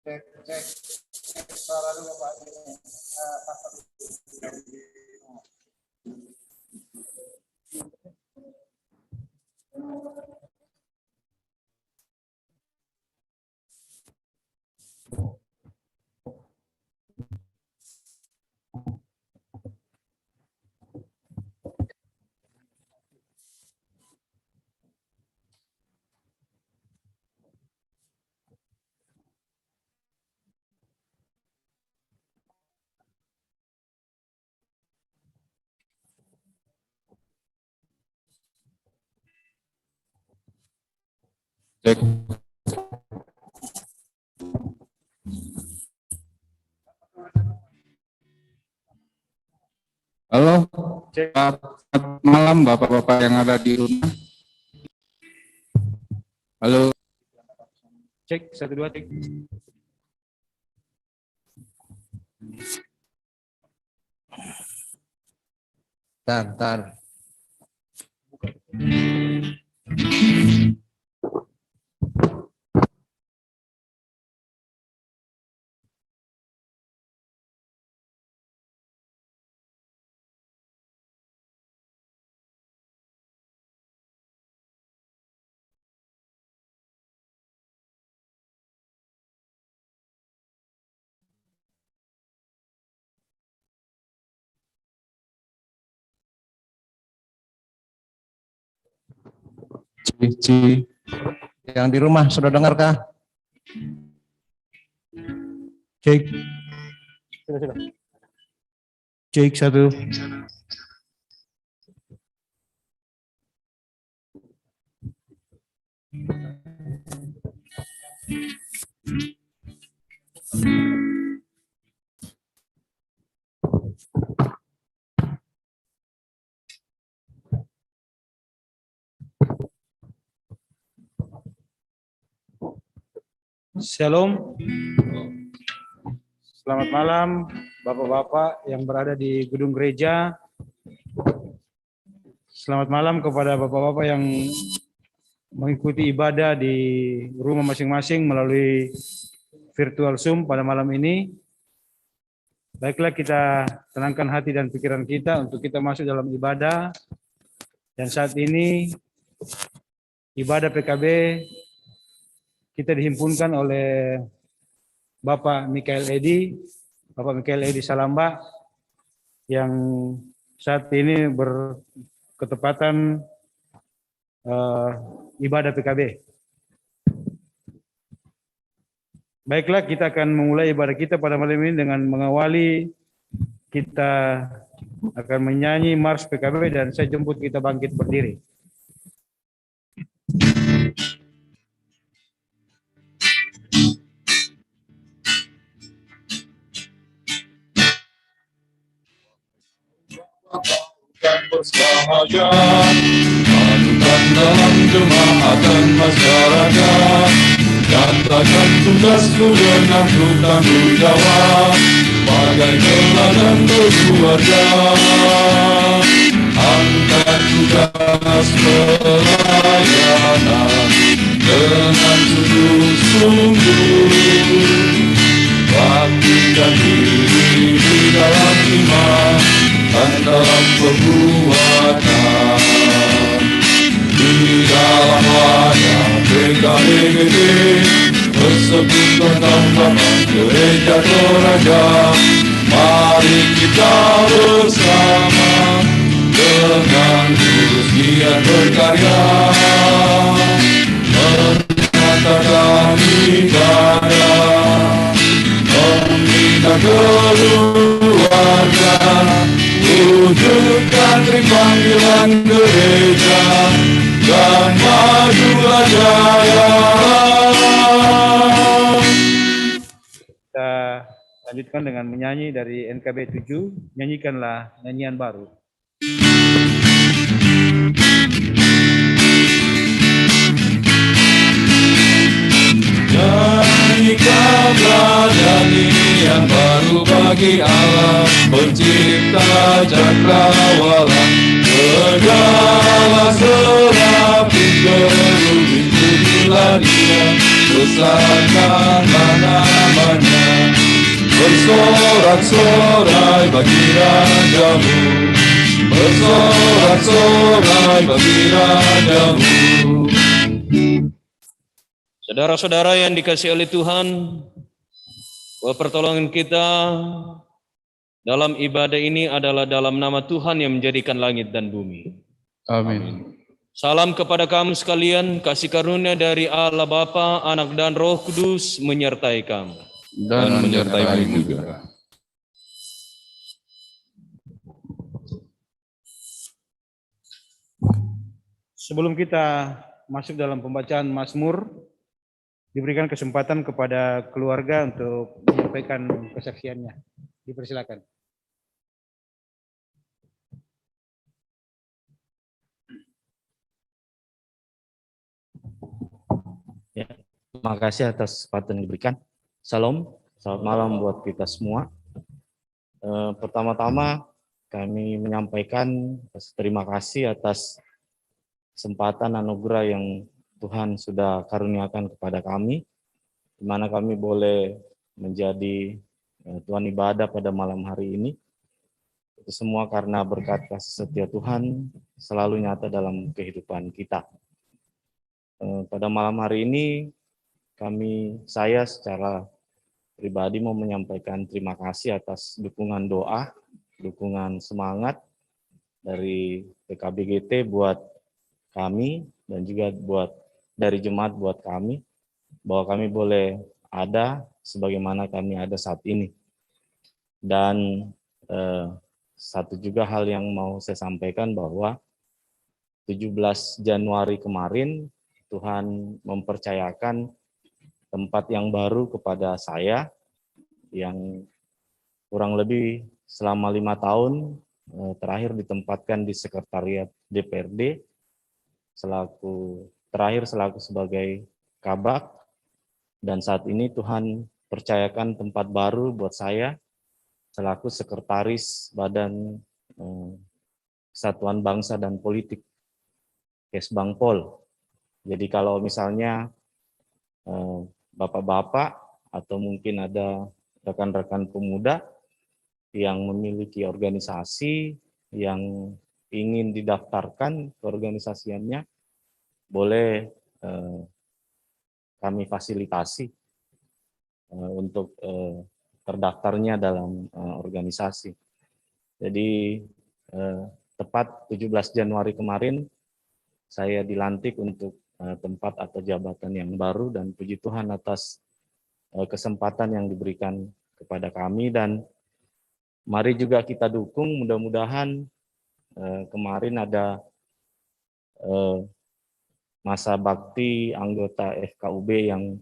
Cek suara dulu Pak. Cek. Halo, selamat malam Bapak-Bapak yang ada di rumah. Halo. Cek 1 2 cek. Tar. Cici. Yang di rumah sudah dengarkah? Cek. Sudah. Cek 1. Shalom. Selamat malam Bapak-Bapak yang berada di gedung gereja. Selamat malam kepada Bapak-Bapak yang mengikuti ibadah di rumah masing-masing melalui virtual Zoom pada malam ini. Baiklah, kita tenangkan hati dan pikiran kita untuk kita masuk dalam ibadah. Dan saat ini ibadah PKB kita dihimpunkan oleh Bapak Mikael Edi Salamba yang saat ini berketepatan ibadah PKB. Baiklah, kita akan memulai ibadah kita pada malam ini dengan mengawali kita akan menyanyi Mars PKB dan saya jemput kita bangkit berdiri. Bersahaja, manukan dalam jemaatan masyarakat, katakan tugasku dengan tanggung jawab, bagai teladan berkeluarga, angkat tugas pelayanan dengan sungguh-sungguh, bakti dan diri di dalam iman dan dalam perbuatan, di dalam wajah PKBGD tersebut tentang nama gereja Toraja. Mari kita bersama dengan terus giat berkarya, menyatakan ibadah, membina keluarga, wujudkan panggilan gereja, dan majulah jaya. Kita lanjutkan dengan menyanyi dari NKB 7, nyanyikanlah nyanyian baru. Nyanyikanlah nyanyian baru bagi Allah, pencipta cakrawala, segala serapin kerugian pujilah Dia, besarkanlah namanya, bersorak-sorai bagi rajamu, bersorak-sorai bagi rajamu. Saudara-saudara yang dikasihi oleh Tuhan, bahwa pertolongan kita dalam ibadah ini adalah dalam nama Tuhan yang menjadikan langit dan bumi. Amin. Salam kepada kamu sekalian, kasih karunia dari Allah Bapa, Anak dan Roh Kudus menyertai kamu. Dan menyertaimu juga. Sebelum kita masuk dalam pembacaan Mazmur, diberikan kesempatan kepada keluarga untuk menyampaikan kesaksiannya. Dipersilakan. Ya, terima kasih atas kesempatan yang diberikan. Salam, selamat malam buat kita semua. Pertama-tama kami menyampaikan terima kasih atas kesempatan anugerah yang Tuhan sudah karuniakan kepada kami, di mana kami boleh menjadi tuan ibadah pada malam hari ini. Itu semua karena berkat kasih setia Tuhan selalu nyata dalam kehidupan kita. Pada malam hari ini saya secara pribadi mau menyampaikan terima kasih atas dukungan doa, dukungan semangat dari PKBGT buat kami dan juga dari jemaat buat kami, bahwa kami boleh ada sebagaimana kami ada saat ini. Dan satu juga hal yang mau saya sampaikan bahwa 17 Januari kemarin Tuhan mempercayakan tempat yang baru kepada saya yang kurang lebih selama 5 tahun terakhir ditempatkan di sekretariat DPRD selaku sebagai kabak, dan saat ini Tuhan percayakan tempat baru buat saya selaku sekretaris Badan Kesatuan Bangsa dan Politik Kesbangpol. Jadi kalau misalnya bapak-bapak atau mungkin ada rekan-rekan pemuda yang memiliki organisasi yang ingin didaftarkan ke organisasinya, boleh kami fasilitasi untuk terdaftarnya dalam organisasi. Jadi tepat 17 Januari kemarin saya dilantik untuk tempat atau jabatan yang baru, dan puji Tuhan atas kesempatan yang diberikan kepada kami, dan mari juga kita dukung, mudah-mudahan kemarin ada masa bakti anggota FKUB yang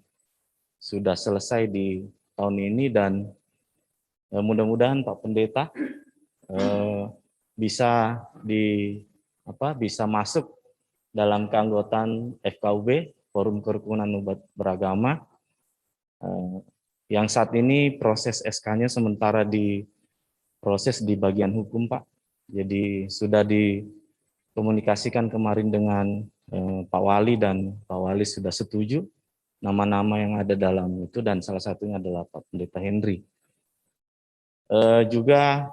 sudah selesai di tahun ini, dan mudah-mudahan Pak Pendeta bisa masuk dalam keanggotaan FKUB, Forum Kerukunan Umat Beragama, yang saat ini proses SK-nya sementara diproses di bagian hukum, Pak. Jadi sudah dikomunikasikan kemarin dengan Pak Wali, dan Pak Wali sudah setuju nama-nama yang ada dalam itu, dan salah satunya adalah Pak Pendeta Henry. Juga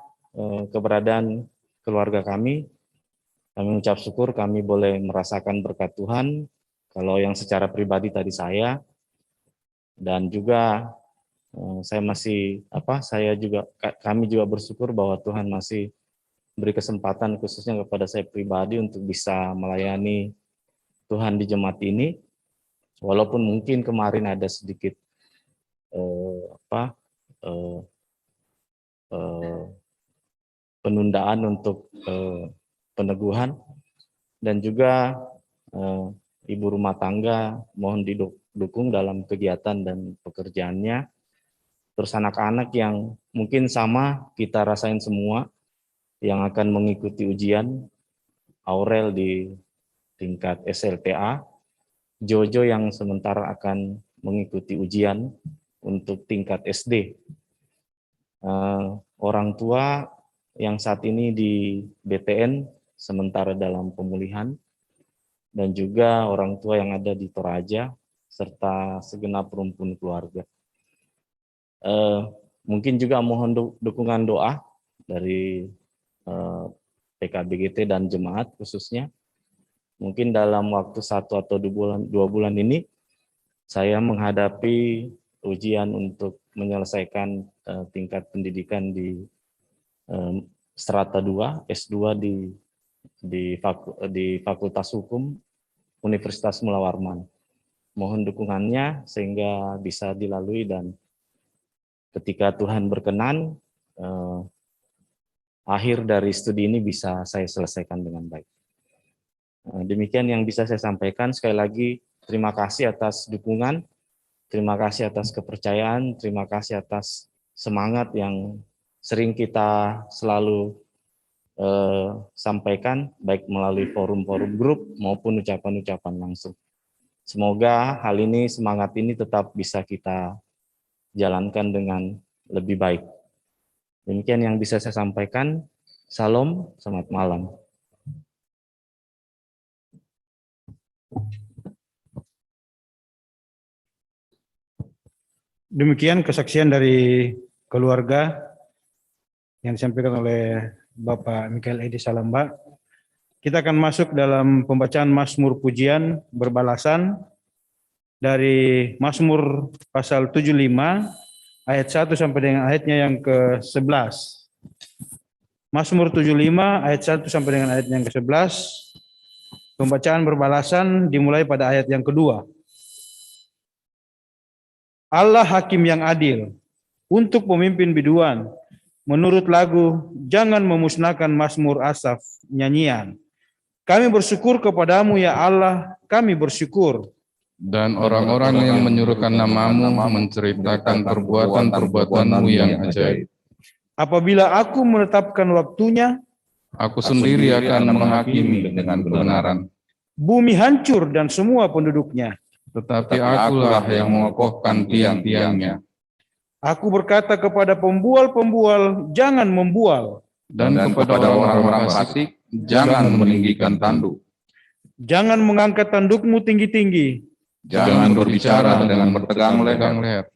keberadaan keluarga kami mengucap syukur kami boleh merasakan berkat Tuhan. Kalau yang secara pribadi tadi saya, dan juga kami juga bersyukur bahwa Tuhan masih beri kesempatan khususnya kepada saya pribadi untuk bisa melayani Tuhan di jemaat ini, walaupun mungkin kemarin ada sedikit penundaan untuk peneguhan, dan juga ibu rumah tangga mohon didukung dalam kegiatan dan pekerjaannya. Terus anak-anak yang mungkin sama kita rasain semua, yang akan mengikuti ujian, Aurel di tingkat SLTA, Jojo yang sementara akan mengikuti ujian untuk tingkat SD. Orang tua yang saat ini di BTN sementara dalam pemulihan, dan juga orang tua yang ada di Toraja serta segenap rumpun keluarga. Mungkin juga mohon dukungan doa dari PKBGT dan jemaat khususnya. Mungkin dalam waktu 1 atau 2 bulan ini saya menghadapi ujian untuk menyelesaikan tingkat pendidikan di strata 2, S2 di Fakultas Hukum Universitas Mula Warman. Mohon dukungannya sehingga bisa dilalui dan ketika Tuhan berkenan, akhir dari studi ini bisa saya selesaikan dengan baik. Demikian yang bisa saya sampaikan. Sekali lagi, terima kasih atas dukungan, terima kasih atas kepercayaan, terima kasih atas semangat yang sering kita selalu sampaikan, baik melalui forum-forum grup maupun ucapan-ucapan langsung. Semoga hal ini, semangat ini tetap bisa kita jalankan dengan lebih baik. Demikian yang bisa saya sampaikan. Salam, selamat malam. Demikian kesaksian dari keluarga yang disampaikan oleh Bapak Mikael Edi Salamba. Kita akan masuk dalam pembacaan Mazmur Pujian berbalasan dari Mazmur pasal 75 ayat 1 sampai dengan ayatnya yang ke-11. Mazmur 75 ayat 1 sampai dengan ayat yang ke-11. Pembacaan berbalasan dimulai pada ayat yang kedua. Allah hakim yang adil, untuk pemimpin biduan, menurut lagu, jangan memusnahkan Mazmur Asaf, nyanyian. Kami bersyukur kepadamu ya Allah, kami bersyukur. Dan orang-orang yang menyuruhkan namamu menceritakan perbuatan-perbuatanmu yang ajaib. Apabila aku menetapkan waktunya, Aku sendiri akan menghakimi dengan kebenaran. bumi hancur dan semua penduduknya. Tetapi akulah yang mengokohkan tiang-tiangnya. Aku berkata kepada pembual-pembual, jangan membual. Dan kepada orang-orang fasik, jangan meninggikan tanduk. Jangan mengangkat tandukmu tinggi-tinggi. Jangan berbicara dengan bertegang leher.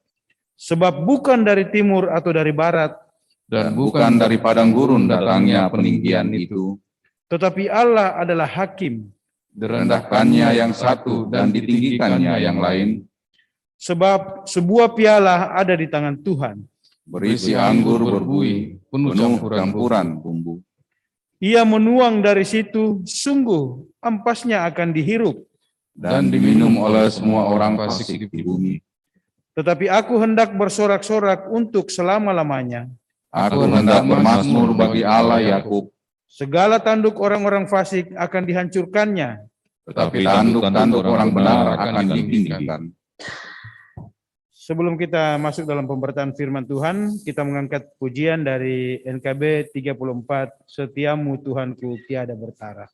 Sebab bukan dari timur atau dari barat, Dan bukan dari padang gurun datangnya peninggian itu. tetapi Allah adalah hakim. Direndahkannya yang satu dan ditinggikannya yang lain. Sebab sebuah piala ada di tangan Tuhan. Berisi anggur berbuih, penuh campuran bumbu. Ia menuang dari situ, sungguh ampasnya akan dihirup. Dan diminum oleh semua orang fasik di bumi. Tetapi aku hendak bersorak-sorak untuk selama-lamanya. Aku hendak bermazmur bagi Allah Yakub. Segala tanduk orang-orang fasik akan dihancurkannya. Tetapi tanduk-tanduk orang benar akan ditinggikan. Sebelum kita masuk dalam pemberitaan firman Tuhan, kita mengangkat pujian dari NKB 34, Setiamu Tuhanku tiada bertara.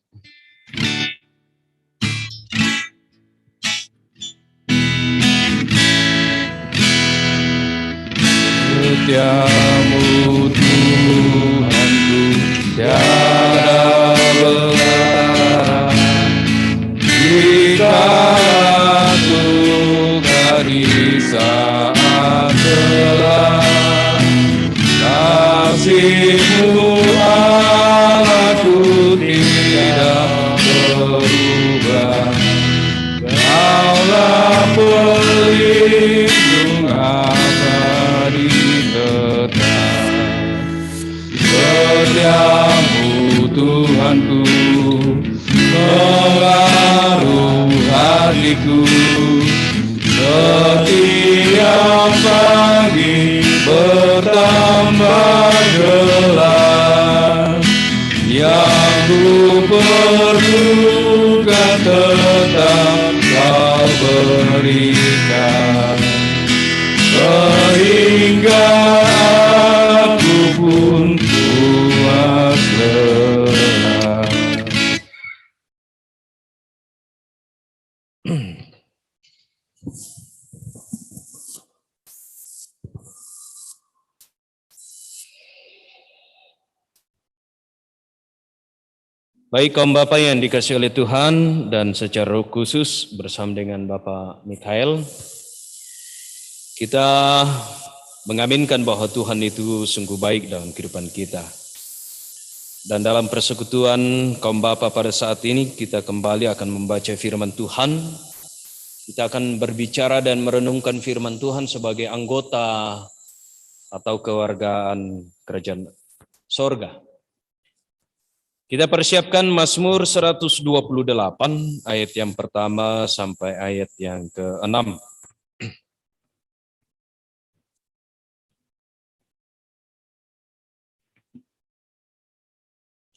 Setiamu Tuhanku tiada bertara, dikala suka di saat gelap, kasih-Mu Allahku tidak berubah. Kaulah pelindung abadi tetap. Setiamu Tuhanku mengaruh hatiku. Setiap pagi bertambah jelas, yang ku perlukan tetap Kau berikan, sehingga aku pun puas lelah. Baik kaum Bapak yang dikasihi oleh Tuhan dan secara khusus bersama dengan Bapak Mikhael, kita mengaminkan bahwa Tuhan itu sungguh baik dalam kehidupan kita. Dan dalam persekutuan kaum Bapak pada saat ini kita kembali akan membaca firman Tuhan. Kita akan berbicara dan merenungkan firman Tuhan sebagai anggota atau kewargaan kerajaan sorga. Kita persiapkan Mazmur 128 ayat yang pertama sampai ayat yang ke-6.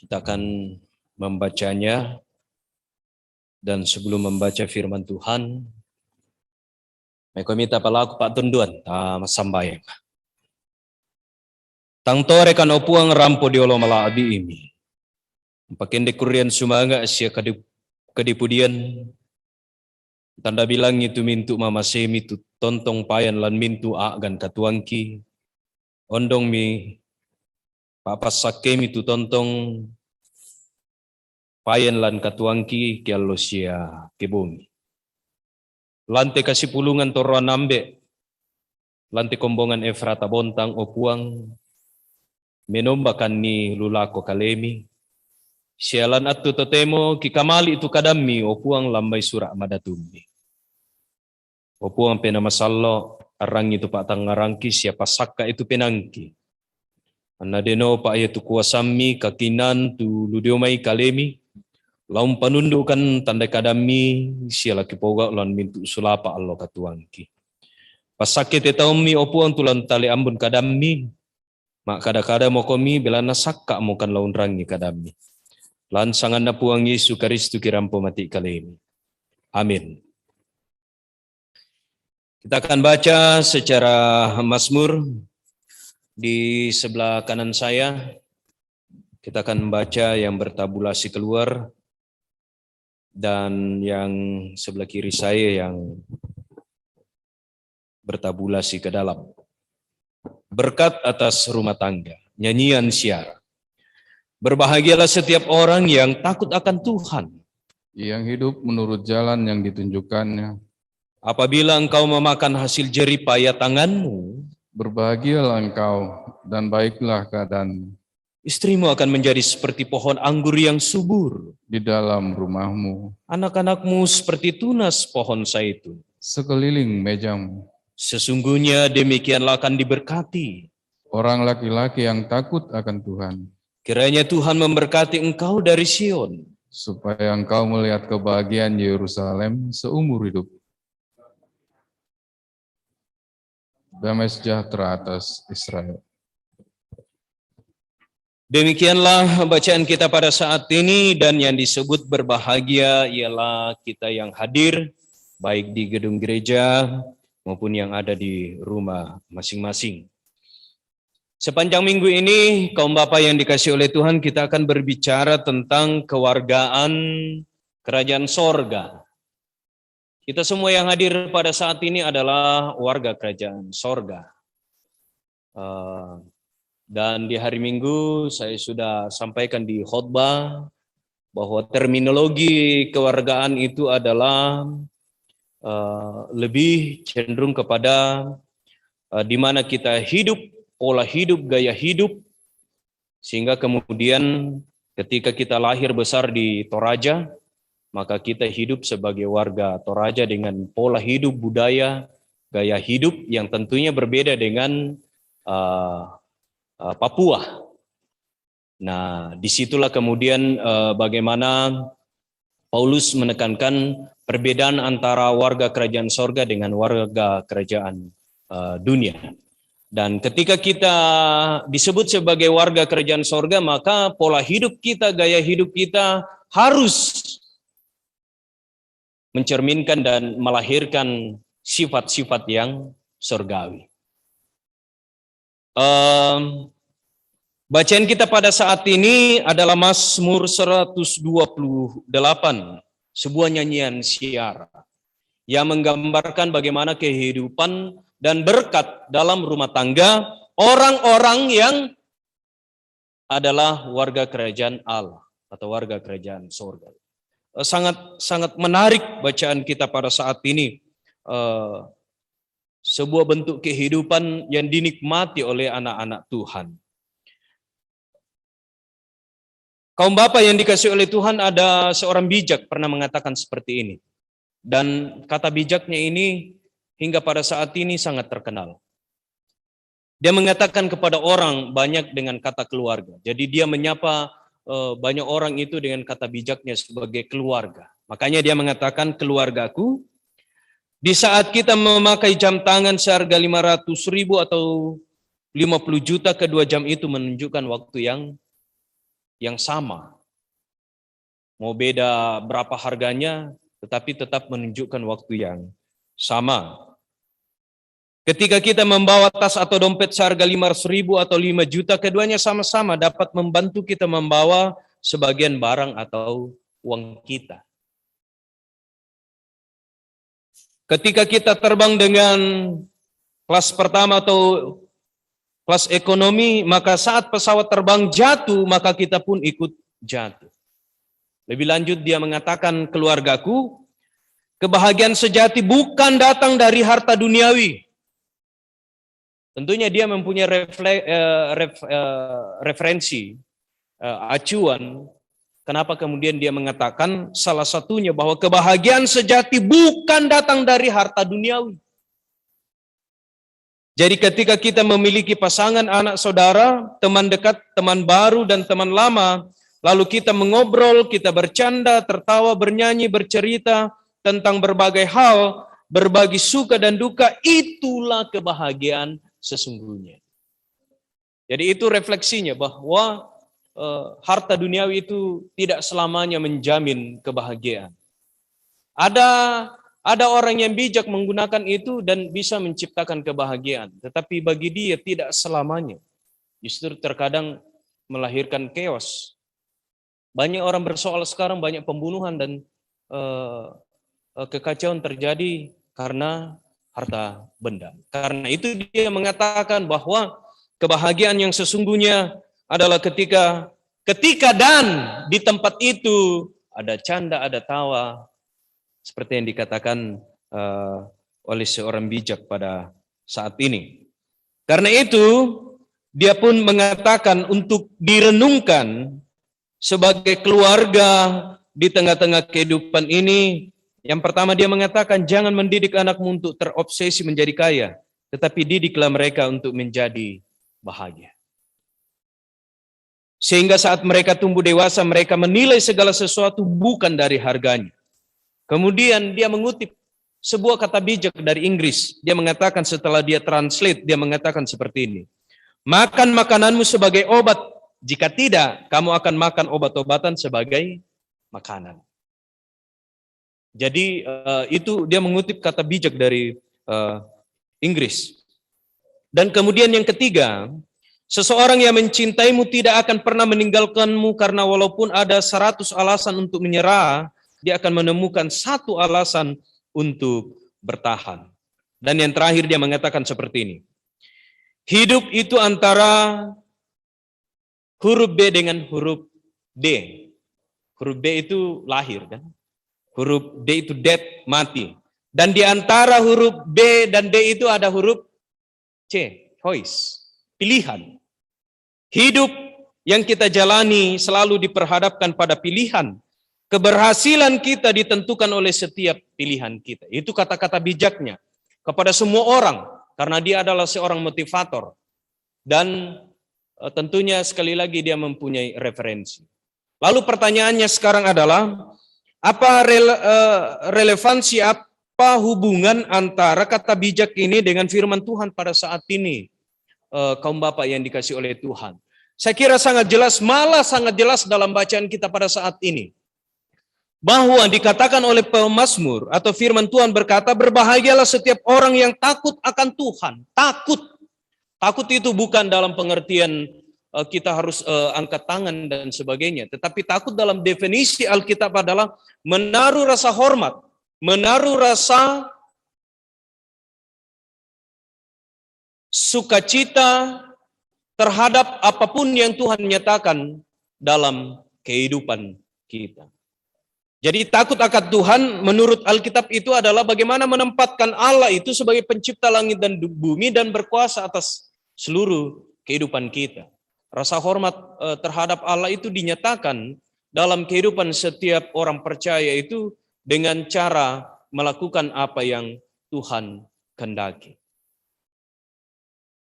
Kita akan membacanya, dan sebelum membaca firman Tuhan, mereka minta palaku Pak Tunduan, sambayang. Tang tore kan opuang rampo diolo mala abi imi. Pakende kurian sumanga asia kadipudian. Tanda bilang itu mintu mama semi tu tontong payan lan mintu agan katuangki. Ondong mi papas sakemi tu tontong payan lan katuangki kialo sia kebumi. Lante kasih pulungan toruan nambe. Lante kombongan Efrata bontang opuang. Menombakan ni lulako kalemi. Sialan atu totemo kikamali itu kadami opuang lambai surak madatumi. Opuang pena masallo arang itu pak tangarangki siapa sakka itu penangki. Anadeno pak ayatu kuasami kakinan tu ludiomai kalemi. Laum panundukan tanda kadami siala kipoga lan mintu sulapa allo katuangki. Pasake tetaumi opuang tulan tali ambun kadami. Mak kada-kada mokomi belana sakka mokan laun rangi kadami. Lansangan na puang Yesus Kristus kirampo mati kalemi. Amin. Kita akan baca secara Mazmur di sebelah kanan saya. Kita akan membaca yang bertabulasi keluar dan yang sebelah kiri saya yang bertabulasi ke dalam. Berkat atas rumah tangga, nyanyian siar. Berbahagialah setiap orang yang takut akan Tuhan, yang hidup menurut jalan yang ditunjukkannya. Apabila engkau memakan hasil jerih payah tanganmu, Berbahagialah engkau dan baiklah keadaanmu istrimu akan menjadi seperti pohon anggur yang subur. di dalam rumahmu, Anak-anakmu seperti tunas pohon zaitun. sekeliling mejamu. Sesungguhnya demikianlah akan diberkati. Orang laki-laki yang takut akan Tuhan, Kiranya Tuhan memberkati engkau dari Sion. supaya engkau melihat kebahagiaan Yerusalem seumur hidup. Damai sejahtera atas Israel. Demikianlah bacaan kita pada saat ini, dan yang disebut berbahagia ialah kita yang hadir baik di gedung gereja maupun yang ada di rumah masing-masing. Sepanjang minggu ini, kaum Bapak yang dikasihi oleh Tuhan, kita akan berbicara tentang kewargaan kerajaan sorga. Kita semua yang hadir pada saat ini adalah warga kerajaan sorga. Dan di hari Minggu saya sudah sampaikan di khotbah bahwa terminologi kewargaan itu adalah lebih cenderung kepada di mana kita hidup, pola hidup, gaya hidup, sehingga kemudian ketika kita lahir besar di Toraja, maka kita hidup sebagai warga Toraja dengan pola hidup, budaya, gaya hidup yang tentunya berbeda dengan Papua. Nah, disitulah kemudian bagaimana Paulus menekankan perbedaan antara warga kerajaan sorga dengan warga kerajaan dunia. Dan ketika kita disebut sebagai warga kerajaan sorga, maka pola hidup kita, gaya hidup kita harus mencerminkan dan melahirkan sifat-sifat yang sorgawi. Bacaan kita pada saat ini adalah Mazmur 128, sebuah nyanyian syiar yang menggambarkan bagaimana kehidupan dan berkat dalam rumah tangga orang-orang yang adalah warga kerajaan Allah. atau warga kerajaan sorga. Sangat menarik bacaan kita pada saat ini. Sebuah bentuk kehidupan yang dinikmati oleh anak-anak Tuhan. Kaum bapa yang dikasihi oleh Tuhan, ada seorang bijak pernah mengatakan seperti ini. Dan kata bijaknya ini hingga pada saat ini sangat terkenal. Dia mengatakan kepada orang banyak dengan kata keluarga. Jadi dia menyapa banyak orang itu dengan kata bijaknya sebagai keluarga. Makanya dia mengatakan, keluargaku, di saat kita memakai jam tangan seharga 500.000 atau 50 juta, kedua jam itu menunjukkan waktu yang sama. Mau beda berapa harganya, tetapi tetap menunjukkan waktu yang sama. Ketika kita membawa tas atau dompet seharga 500.000 atau 5 juta, keduanya sama-sama dapat membantu kita membawa sebagian barang atau uang kita. Ketika kita terbang dengan kelas pertama atau kelas ekonomi, maka saat pesawat terbang jatuh, maka kita pun ikut jatuh. Lebih lanjut dia mengatakan, keluargaku, kebahagiaan sejati bukan datang dari harta duniawi. Tentunya dia mempunyai referensi, acuan. Kenapa kemudian dia mengatakan salah satunya bahwa kebahagiaan sejati bukan datang dari harta duniawi. Jadi ketika kita memiliki pasangan, anak saudara, teman dekat, teman baru, dan teman lama, lalu kita mengobrol, kita bercanda, tertawa, bernyanyi, bercerita tentang berbagai hal, berbagi suka dan duka, itulah kebahagiaan sesungguhnya. Jadi itu refleksinya bahwa harta duniawi itu tidak selamanya menjamin kebahagiaan. Ada orang yang bijak menggunakan itu dan bisa menciptakan kebahagiaan, tetapi bagi dia tidak selamanya. Justru terkadang melahirkan chaos. Banyak orang bersoal sekarang, banyak pembunuhan dan kekacauan terjadi karena harta benda. Karena itu dia mengatakan bahwa kebahagiaan yang sesungguhnya adalah ketika dan di tempat itu ada canda, ada tawa, seperti yang dikatakan oleh seorang bijak pada saat ini. Karena itu dia pun mengatakan untuk direnungkan sebagai keluarga di tengah-tengah kehidupan ini. Yang pertama dia mengatakan, jangan mendidik anakmu untuk terobsesi menjadi kaya, tetapi didiklah mereka untuk menjadi bahagia. Sehingga saat mereka tumbuh dewasa, mereka menilai segala sesuatu bukan dari harganya. Kemudian dia mengutip sebuah kata bijak dari Inggris. Dia mengatakan setelah dia translate, dia mengatakan seperti ini. Makan makananmu sebagai obat, jika tidak, kamu akan makan obat-obatan sebagai makanan. Jadi itu dia mengutip kata bijak dari Inggris. Dan kemudian yang ketiga, seseorang yang mencintaimu tidak akan pernah meninggalkanmu karena walaupun ada 100 alasan untuk menyerah, dia akan menemukan satu alasan untuk bertahan. Dan yang terakhir dia mengatakan seperti ini. Hidup itu antara huruf B dengan huruf D. Huruf B itu lahir kan? Huruf D itu death, mati. Dan di antara huruf B dan D itu ada huruf C, choice, pilihan. Hidup yang kita jalani selalu diperhadapkan pada pilihan. Keberhasilan kita ditentukan oleh setiap pilihan kita. Itu kata-kata bijaknya kepada semua orang, karena dia adalah seorang motivator. Dan tentunya sekali lagi dia mempunyai referensi. Lalu pertanyaannya sekarang adalah, apa relevansi, apa hubungan antara kata bijak ini dengan firman Tuhan pada saat ini, kaum bapak yang dikasih oleh Tuhan? Saya kira sangat jelas, malah sangat jelas dalam bacaan kita pada saat ini. Bahwa dikatakan oleh pemazmur atau firman Tuhan berkata, berbahagialah setiap orang yang takut akan Tuhan. Takut. Takut itu bukan dalam pengertian kita harus angkat tangan dan sebagainya. Tetapi takut dalam definisi Alkitab adalah menaruh rasa hormat, menaruh rasa sukacita terhadap apapun yang Tuhan nyatakan dalam kehidupan kita. Jadi takut akan Tuhan menurut Alkitab itu adalah bagaimana menempatkan Allah itu sebagai pencipta langit dan bumi dan berkuasa atas seluruh kehidupan kita. Rasa hormat terhadap Allah itu dinyatakan dalam kehidupan setiap orang percaya itu dengan cara melakukan apa yang Tuhan kehendaki.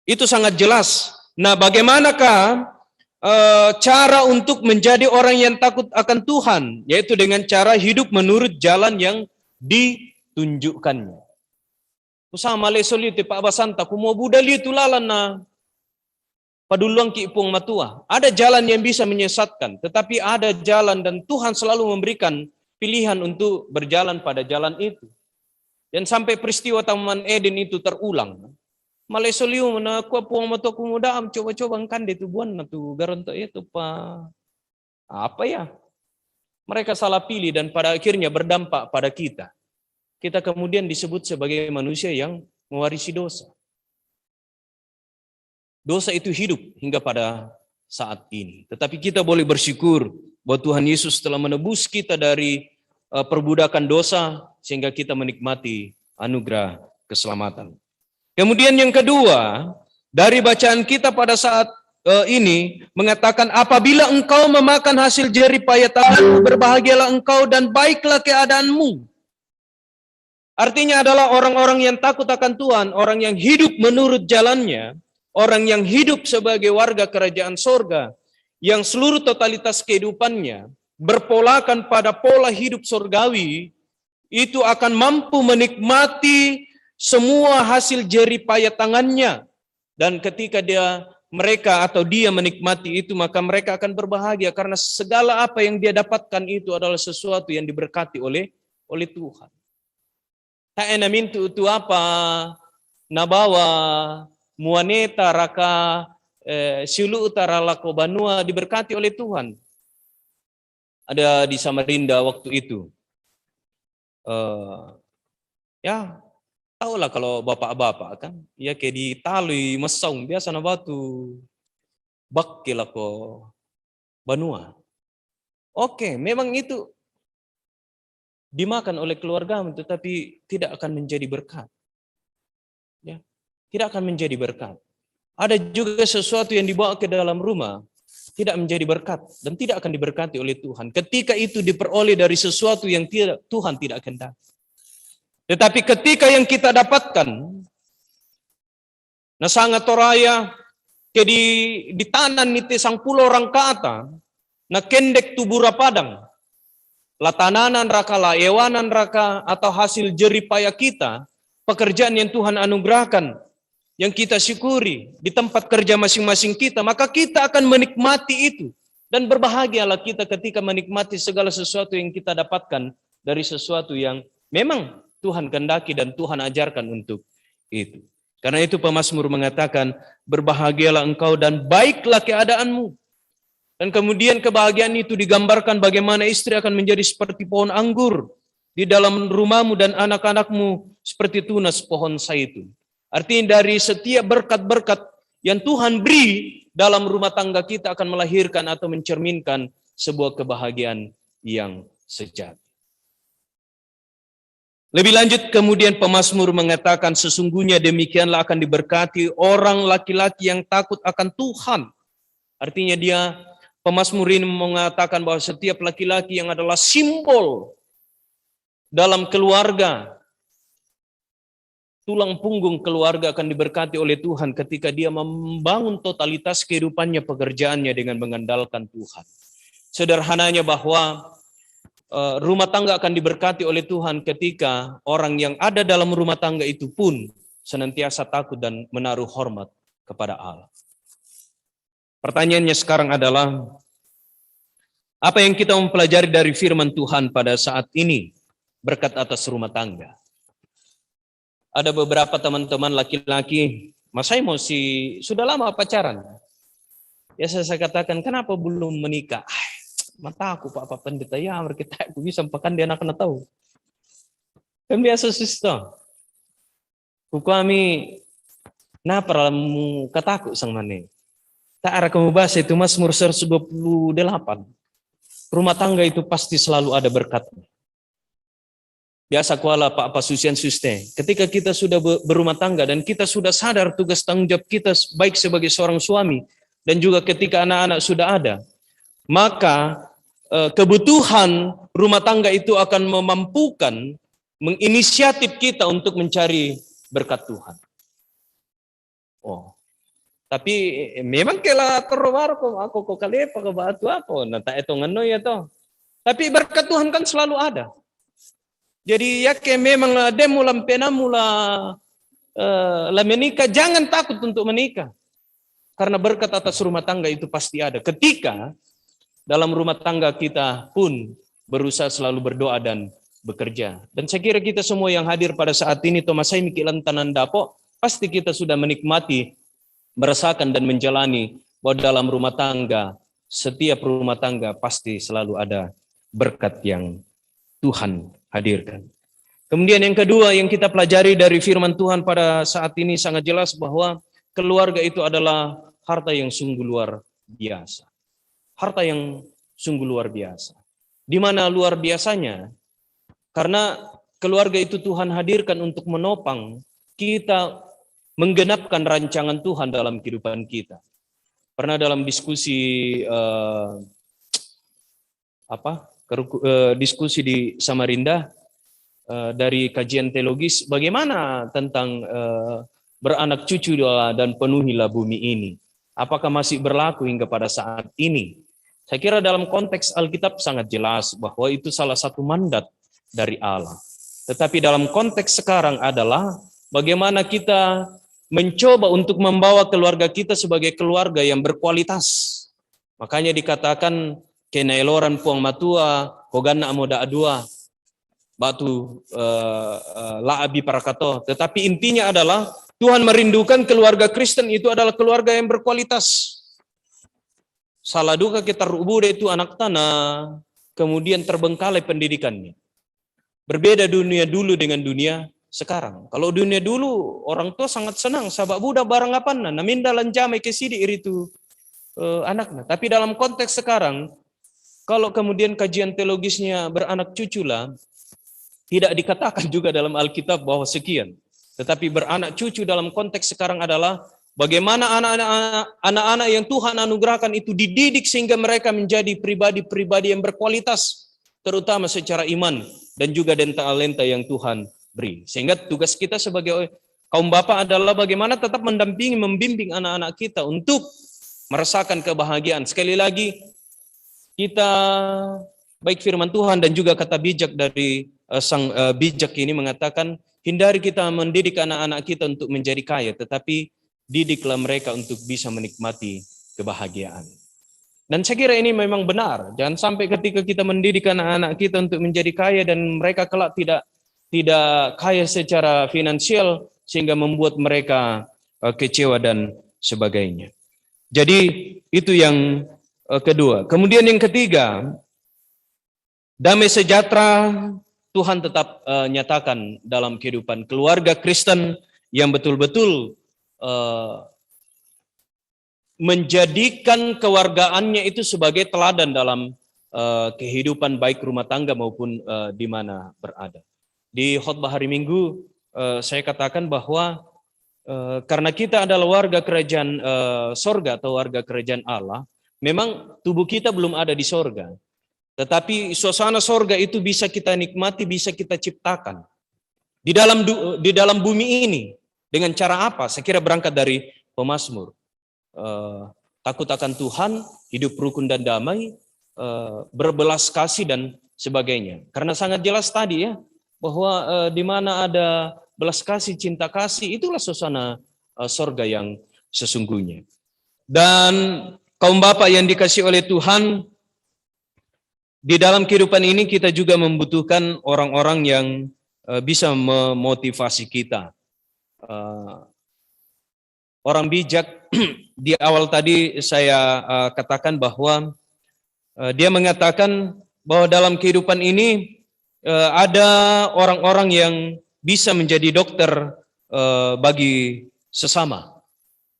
Itu sangat jelas. Nah, bagaimanakah cara untuk menjadi orang yang takut akan Tuhan, yaitu dengan cara hidup menurut jalan yang ditunjukkannya. Usama lesolite Pak Basanta, kumo budali tulalan na paduluang ki ipong matua. Ada jalan yang bisa menyesatkan, tetapi ada jalan dan Tuhan selalu memberikan pilihan untuk berjalan pada jalan itu. Dan sampai peristiwa Taman Eden itu terulang. Malesoliu na kuah puang matua kumudaam coba-coba kan itu buan na tu garanto itu pa apa ya? Mereka salah pilih dan pada akhirnya berdampak pada kita. Kita kemudian disebut sebagai manusia yang mewarisi dosa. Dosa itu hidup hingga pada saat ini. Tetapi kita boleh bersyukur bahwa Tuhan Yesus telah menebus kita dari perbudakan dosa sehingga kita menikmati anugerah keselamatan. Kemudian yang kedua, dari bacaan kita pada saat ini mengatakan apabila engkau memakan hasil jerih payah tanganmu, berbahagialah engkau dan baiklah keadaanmu. Artinya adalah orang-orang yang takut akan Tuhan, orang yang hidup menurut jalannya, orang yang hidup sebagai warga kerajaan sorga, yang seluruh totalitas kehidupannya berpolakan pada pola hidup sorgawi, itu akan mampu menikmati semua hasil jerih payah tangannya. Dan ketika mereka menikmati itu, maka mereka akan berbahagia karena segala apa yang dia dapatkan itu adalah sesuatu yang diberkati oleh Tuhan. Tak enamintu itu apa nabawa muaneta raka silu utara lako banua diberkati oleh Tuhan. Ada di Samarinda waktu itu. Ya, tahulah kalau bapak-bapak kan, ya kayak di talui mesong biasa na batu bakil ako banua. Oke, memang itu dimakan oleh keluarga, tetapi tidak akan menjadi berkat. Ya, tidak akan menjadi berkat. Ada juga sesuatu yang dibawa ke dalam rumah tidak menjadi berkat dan tidak akan diberkati oleh Tuhan. Ketika itu diperoleh dari sesuatu yang Tuhan tidak kehendaki. Tetapi ketika yang kita dapatkan, na sangat toraya, jadi ditanan niti sang pulau orang kata, na kendek tubura padang, latananan raka, laewanan raka, atau hasil jerih payah kita, pekerjaan yang Tuhan anugerahkan, yang kita syukuri di tempat kerja masing-masing kita, maka kita akan menikmati itu. Dan berbahagialah kita ketika menikmati segala sesuatu yang kita dapatkan dari sesuatu yang memang Tuhan kehendaki dan Tuhan ajarkan untuk itu. Karena itu pemazmur mengatakan, berbahagialah engkau dan baiklah keadaanmu. Dan kemudian kebahagiaan itu digambarkan bagaimana istri akan menjadi seperti pohon anggur di dalam rumahmu dan anak-anakmu seperti tunas pohon zaitun. Artinya dari setiap berkat-berkat yang Tuhan beri dalam rumah tangga kita akan melahirkan atau mencerminkan sebuah kebahagiaan yang sejati. Lebih lanjut kemudian pemazmur mengatakan sesungguhnya demikianlah akan diberkati orang laki-laki yang takut akan Tuhan. Artinya pemazmur ini mengatakan bahwa setiap laki-laki yang adalah simbol dalam keluarga, tulang punggung keluarga akan diberkati oleh Tuhan ketika dia membangun totalitas kehidupannya, pekerjaannya dengan mengandalkan Tuhan. Sederhananya bahwa rumah tangga akan diberkati oleh Tuhan ketika orang yang ada dalam rumah tangga itu pun senantiasa takut dan menaruh hormat kepada Allah. Pertanyaannya sekarang adalah, apa yang kita mempelajari dari firman Tuhan pada saat ini berkat atas rumah tangga? Ada beberapa teman-teman laki-laki, Mas saya sudah lama pacaran. Ya saya katakan, kenapa belum menikah? Mata aku Pak Pendeta, ya kita aku bisa pakan dia anak tahu. Kan biasa sister. Kami peramu kataku sang mane. Tak arah kamu bahasa itu Mazmur 128. rumah tangga itu pasti selalu ada berkatnya. Biasa kuala Pak Pasusian Suste, ketika kita sudah berumah tangga dan kita sudah sadar tugas tanggung jawab kita baik sebagai seorang suami dan juga ketika anak-anak sudah ada, maka kebutuhan rumah tangga itu akan memampukan menginisiatif kita untuk mencari berkat Tuhan. Oh, tapi memang kela terwar aku kali pakai batu apa, nata itu ngeno ya toh. Tapi berkat Tuhan kan selalu ada. Jadi ya ke memang demo lampena mula la menikah, jangan takut untuk menikah. Karena berkat atas rumah tangga itu pasti ada. Ketika dalam rumah tangga kita pun berusaha selalu berdoa dan bekerja. Dan saya kira kita semua yang hadir pada saat ini, Tomasai Mikilan Tanan Dapo, pasti kita sudah menikmati, merasakan dan menjalani bahwa dalam rumah tangga, setiap rumah tangga pasti selalu ada berkat yang Tuhan hadirkan. Kemudian yang kedua yang kita pelajari dari firman Tuhan pada saat ini sangat jelas bahwa keluarga itu adalah harta yang sungguh luar biasa. Harta yang sungguh luar biasa. Di mana luar biasanya? Karena keluarga itu Tuhan hadirkan untuk menopang kita menggenapkan rancangan Tuhan dalam kehidupan kita. Pernah dalam diskusi diskusi di Samarinda dari kajian teologis, bagaimana tentang beranak cucu dan penuhilah bumi ini. Apakah masih berlaku hingga pada saat ini? Saya kira dalam konteks Alkitab sangat jelas bahwa itu salah satu mandat dari Allah. Tetapi dalam konteks sekarang adalah bagaimana kita mencoba untuk membawa keluarga kita sebagai keluarga yang berkualitas. Makanya dikatakan kenailoran puang matua, hogana amoda adua, batu laabi parakato. Tetapi intinya adalah Tuhan merindukan keluarga Kristen itu adalah keluarga yang berkualitas. Salah duka kita rubuh itu anak tanah, kemudian terbengkalai pendidikannya. Berbeda dunia dulu dengan dunia sekarang. Kalau dunia dulu orang tua sangat senang, sabak budak barang apa naminda lanjamai ke sidi itu anaknya. Tapi dalam konteks sekarang, kalau kemudian kajian teologisnya beranak cucu lah, tidak dikatakan juga dalam Alkitab bahwa sekian. Tetapi beranak cucu dalam konteks sekarang adalah bagaimana anak-anak yang Tuhan anugerahkan itu dididik sehingga mereka menjadi pribadi-pribadi yang berkualitas, terutama secara iman dan juga talenta yang Tuhan beri. Sehingga tugas kita sebagai kaum bapak adalah bagaimana tetap mendampingi, membimbing anak-anak kita untuk merasakan kebahagiaan. Sekali lagi, kita baik firman Tuhan dan juga kata bijak dari sang bijak ini mengatakan, hindari kita mendidik anak-anak kita untuk menjadi kaya, tetapi didiklah mereka untuk bisa menikmati kebahagiaan. Dan saya kira ini memang benar. Jangan sampai ketika kita mendidik anak-anak kita untuk menjadi kaya dan mereka kelak tidak kaya secara finansial sehingga membuat mereka kecewa dan sebagainya. Jadi itu yang kedua. Kemudian yang ketiga, damai sejahtera Tuhan tetap nyatakan dalam kehidupan keluarga Kristen yang betul-betul menjadikan keluargaannya itu sebagai teladan dalam kehidupan baik rumah tangga maupun di mana berada. Di khotbah hari Minggu saya katakan bahwa karena kita adalah warga kerajaan sorga atau warga kerajaan Allah, memang tubuh kita belum ada di sorga. Tetapi suasana sorga itu bisa kita nikmati, bisa kita ciptakan di dalam bumi ini. Dengan cara apa? Saya kira berangkat dari pemazmur. Takut akan Tuhan, hidup rukun dan damai, berbelas kasih dan sebagainya. Karena sangat jelas tadi ya, bahwa di mana ada belas kasih, cinta kasih, itulah suasana sorga yang sesungguhnya. Dan kaum bapak yang dikasih oleh Tuhan, di dalam kehidupan ini kita juga membutuhkan orang-orang yang bisa memotivasi kita. Orang bijak di awal tadi saya katakan bahwa dia mengatakan bahwa dalam kehidupan ini ada orang-orang yang bisa menjadi dokter bagi sesama,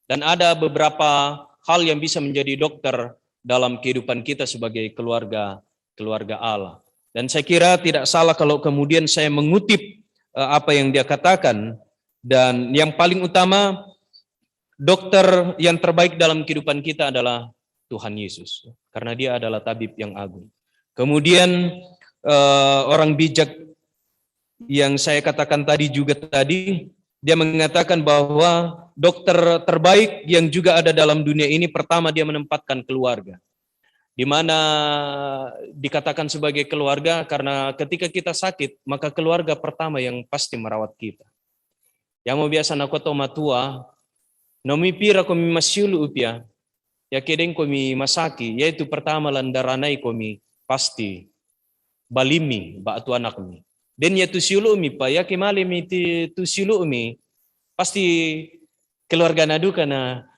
dan ada beberapa hal yang bisa menjadi dokter dalam kehidupan kita sebagai keluarga keluarga Allah. Dan saya kira tidak salah kalau kemudian saya mengutip apa yang dia katakan. Dan yang paling utama, dokter yang terbaik dalam kehidupan kita adalah Tuhan Yesus, karena dia adalah tabib yang agung. Kemudian orang bijak yang saya katakan tadi juga tadi, dia mengatakan bahwa dokter terbaik yang juga ada dalam dunia ini, pertama dia menempatkan keluarga. Di mana dikatakan sebagai keluarga karena ketika kita sakit, maka keluarga pertama yang pasti merawat kita. Yang mau biasa nakoto matua, nomi pira komi masyulu upya, ya kedeng komi masaki, yaitu pertama landaranai komi pasti balimi ba atu anakmi. Dan ya tu siulumi pa ya kemali mi tu siulumi pasti keluarga nadu kana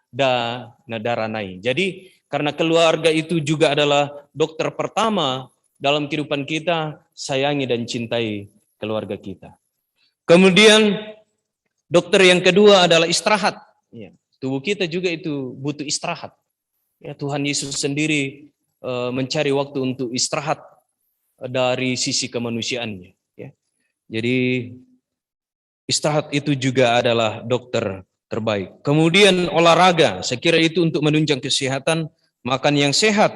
daranai. Jadi karena keluarga itu juga adalah dokter pertama dalam kehidupan kita, sayangi dan cintai keluarga kita. Kemudian dokter yang kedua adalah istirahat. Ya, tubuh kita juga itu butuh istirahat. Ya, Tuhan Yesus sendiri mencari waktu untuk istirahat dari sisi kemanusiaannya. Ya. Jadi istirahat itu juga adalah dokter terbaik. Kemudian olahraga, saya kira itu untuk menunjang kesehatan. Makan yang sehat,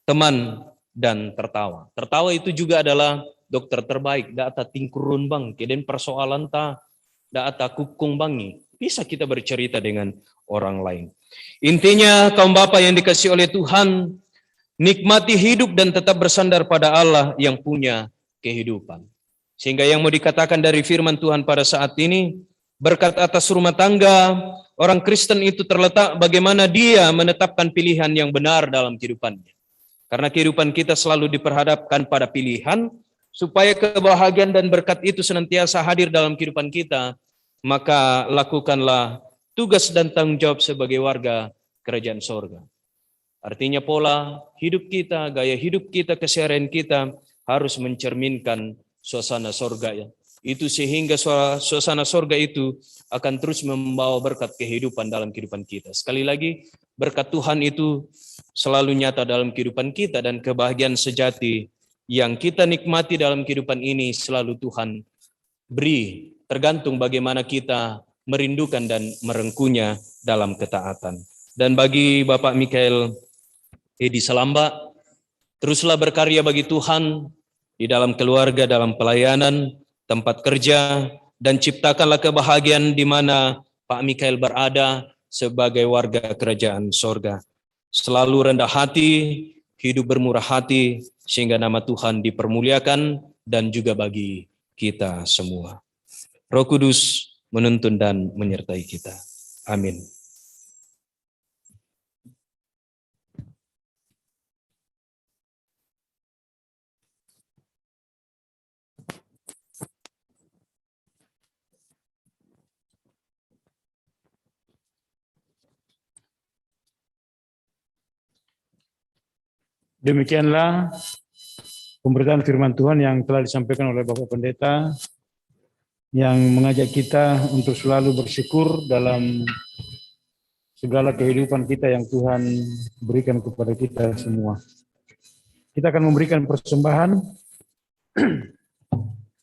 teman, dan tertawa. Tertawa itu juga adalah dokter terbaik. Data tingkurun bang, keden persoalan data kukung bangi. Bisa kita bercerita dengan orang lain. Intinya kaum bapak yang dikasih oleh Tuhan, nikmati hidup dan tetap bersandar pada Allah yang punya kehidupan. Sehingga yang mau dikatakan dari firman Tuhan pada saat ini, berkat atas rumah tangga, orang Kristen itu terletak bagaimana dia menetapkan pilihan yang benar dalam kehidupannya. Karena kehidupan kita selalu diperhadapkan pada pilihan, supaya kebahagiaan dan berkat itu senantiasa hadir dalam kehidupan kita, maka lakukanlah tugas dan tanggung jawab sebagai warga kerajaan sorga. Artinya pola hidup kita, gaya hidup kita, keseharian kita harus mencerminkan suasana sorga ya. Itu sehingga suasana sorga itu akan terus membawa berkat kehidupan dalam kehidupan kita. Sekali lagi, berkat Tuhan itu selalu nyata dalam kehidupan kita dan kebahagiaan sejati yang kita nikmati dalam kehidupan ini selalu Tuhan beri, tergantung bagaimana kita merindukan dan merengkuhnya dalam ketaatan. Dan bagi Bapak Mikael Edi Salamba, teruslah berkarya bagi Tuhan di dalam keluarga, dalam pelayanan, tempat kerja, dan ciptakanlah kebahagiaan di mana Pak Mikael berada sebagai warga kerajaan sorga. Selalu rendah hati, hidup bermurah hati, sehingga nama Tuhan dipermuliakan dan juga bagi kita semua. Roh Kudus menuntun dan menyertai kita. Amin. Demikianlah pemberitaan firman Tuhan yang telah disampaikan oleh Bapak Pendeta yang mengajak kita untuk selalu bersyukur dalam segala kehidupan kita yang Tuhan berikan kepada kita semua. Kita akan memberikan persembahan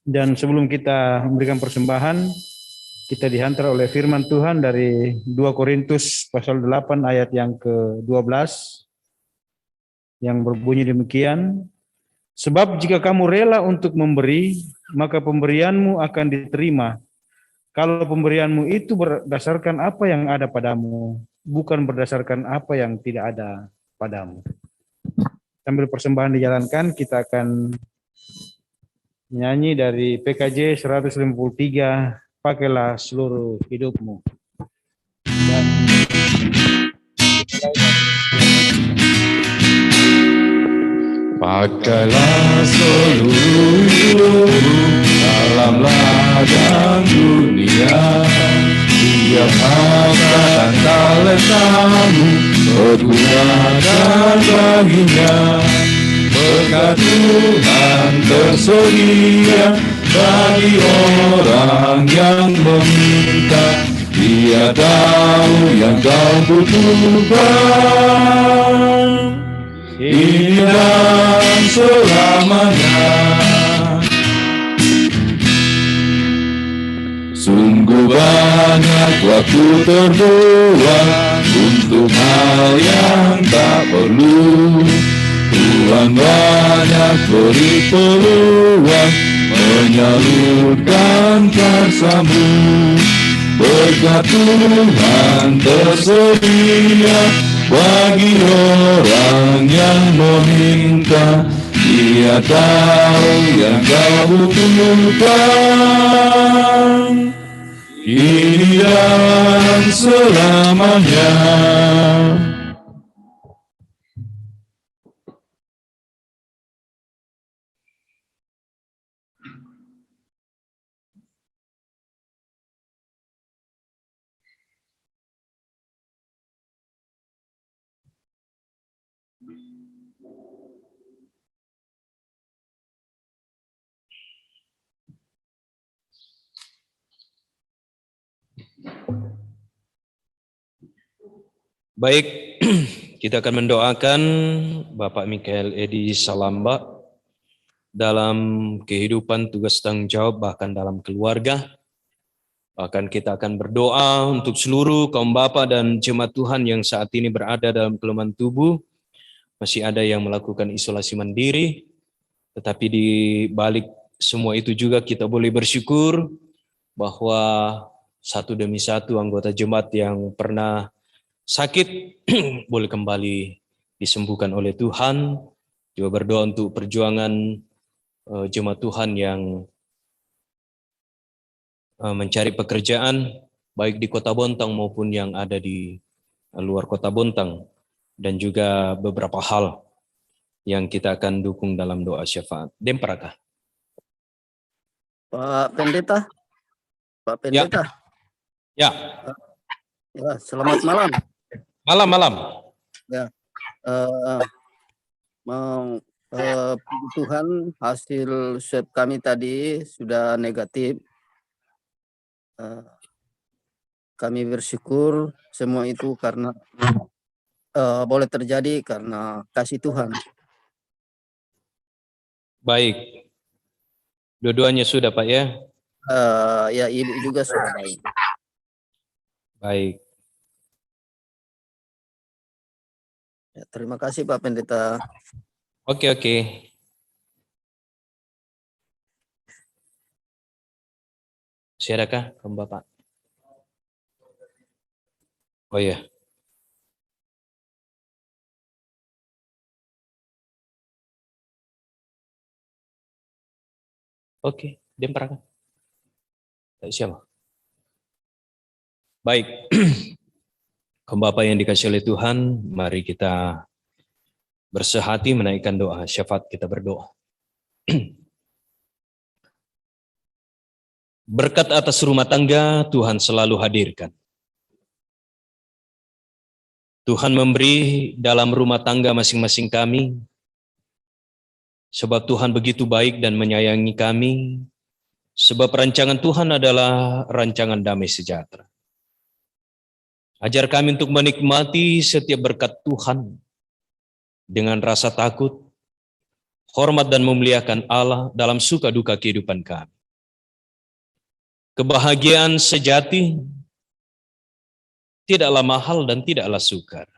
dan sebelum kita memberikan persembahan, kita dihantar oleh firman Tuhan dari 2 Korintus pasal 8 ayat yang ke-12. Yang berbunyi demikian, sebab jika kamu rela untuk memberi, maka pemberianmu akan diterima. Kalau pemberianmu itu berdasarkan apa yang ada padamu, bukan berdasarkan apa yang tidak ada padamu. Sambil persembahan dijalankan, kita akan nyanyi dari PKJ 153, pakailah seluruh hidupmu. Dan pakailah seluruh hidupmu dalam ladang dunia. Tiap harta dan talentamu pergunakan baginya. Berkat Tuhan tersedia bagi orang yang meminta. Dia tahu yang kau butuhkan. kini dan selamanya. Sungguh banyak waktu terbuang untuk hal yang tak perlu. Tuhan banyak beri peluang menyalurkan karsa-Mu. Berkat Tuhan tersedia bagi orang yang meminta. Dia tahu yang kau butuhkan, kini dan selamanya. Baik, kita akan mendoakan Bapak Mikael Edi Salamba dalam kehidupan tugas tanggung jawab bahkan dalam keluarga. Bahkan kita akan berdoa untuk seluruh kaum bapak dan jemaat Tuhan yang saat ini berada dalam kelemahan tubuh. Masih ada yang melakukan isolasi mandiri, tetapi di balik semua itu juga kita boleh bersyukur bahwa satu demi satu anggota jemaat yang pernah sakit boleh kembali disembuhkan oleh Tuhan. Juga berdoa untuk perjuangan jemaat Tuhan yang mencari pekerjaan baik di Kota Bontang maupun yang ada di luar Kota Bontang, dan juga beberapa hal yang kita akan dukung dalam doa syafaat. Dempraka. Pak Pendeta, Pak Pendeta. Ya. Ya, selamat malam. Malam. Ya, puji Tuhan hasil swab kami tadi sudah negatif. Kami bersyukur semua itu karena boleh terjadi karena kasih Tuhan. Baik. Dua-duanya sudah, Pak, ya? Ya, ibu juga sudah baik. Baik. Ya, terima kasih Pak Pendeta. Oke. Siapakah kamu Bapak? Oh ya. Oke, Dempraka. Siapa? Baik. Kaum Bapak yang dikasihi oleh Tuhan, mari kita bersehati menaikkan doa syafaat. Kita berdoa. Berkat atas rumah tangga Tuhan selalu hadirkan. Tuhan memberi dalam rumah tangga masing-masing kami, sebab Tuhan begitu baik dan menyayangi kami, sebab rancangan Tuhan adalah rancangan damai sejahtera. Ajar kami untuk menikmati setiap berkat Tuhan dengan rasa takut, hormat dan memuliakan Allah dalam suka duka kehidupan kami. Kebahagiaan sejati tidaklah mahal dan tidaklah sukar.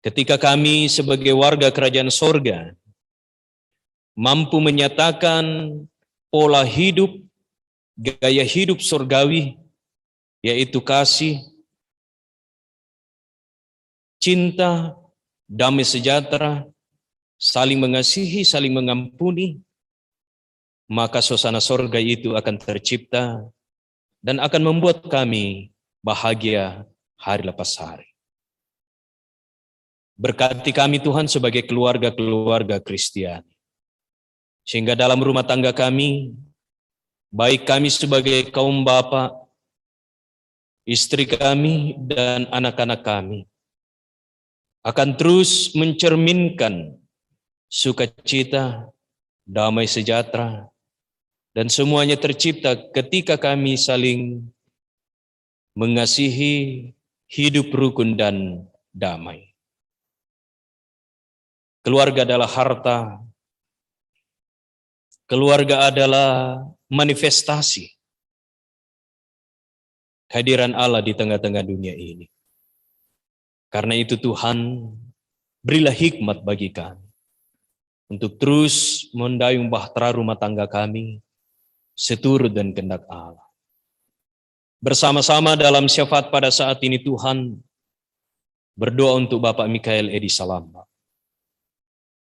Ketika kami sebagai warga kerajaan sorga mampu menyatakan pola hidup, gaya hidup sorgawi, yaitu kasih, cinta, damai sejahtera, saling mengasihi, saling mengampuni, maka suasana sorga itu akan tercipta dan akan membuat kami bahagia hari lepas hari. Berkati kami Tuhan sebagai keluarga-keluarga Kristiani, sehingga dalam rumah tangga kami, baik kami sebagai kaum bapak, istri kami, dan anak-anak kami, akan terus mencerminkan sukacita, damai sejahtera, dan semuanya tercipta ketika kami saling mengasihi, hidup rukun dan damai. keluarga adalah harta, keluarga adalah manifestasi kehadiran Allah di tengah-tengah dunia ini. Karena itu Tuhan, berilah hikmat bagi kami untuk terus mendayung bahtera rumah tangga kami seturut dan kehendak Allah. Bersama-sama dalam syafaat pada saat ini Tuhan, berdoa untuk Bapak Mikael Edi Salamba.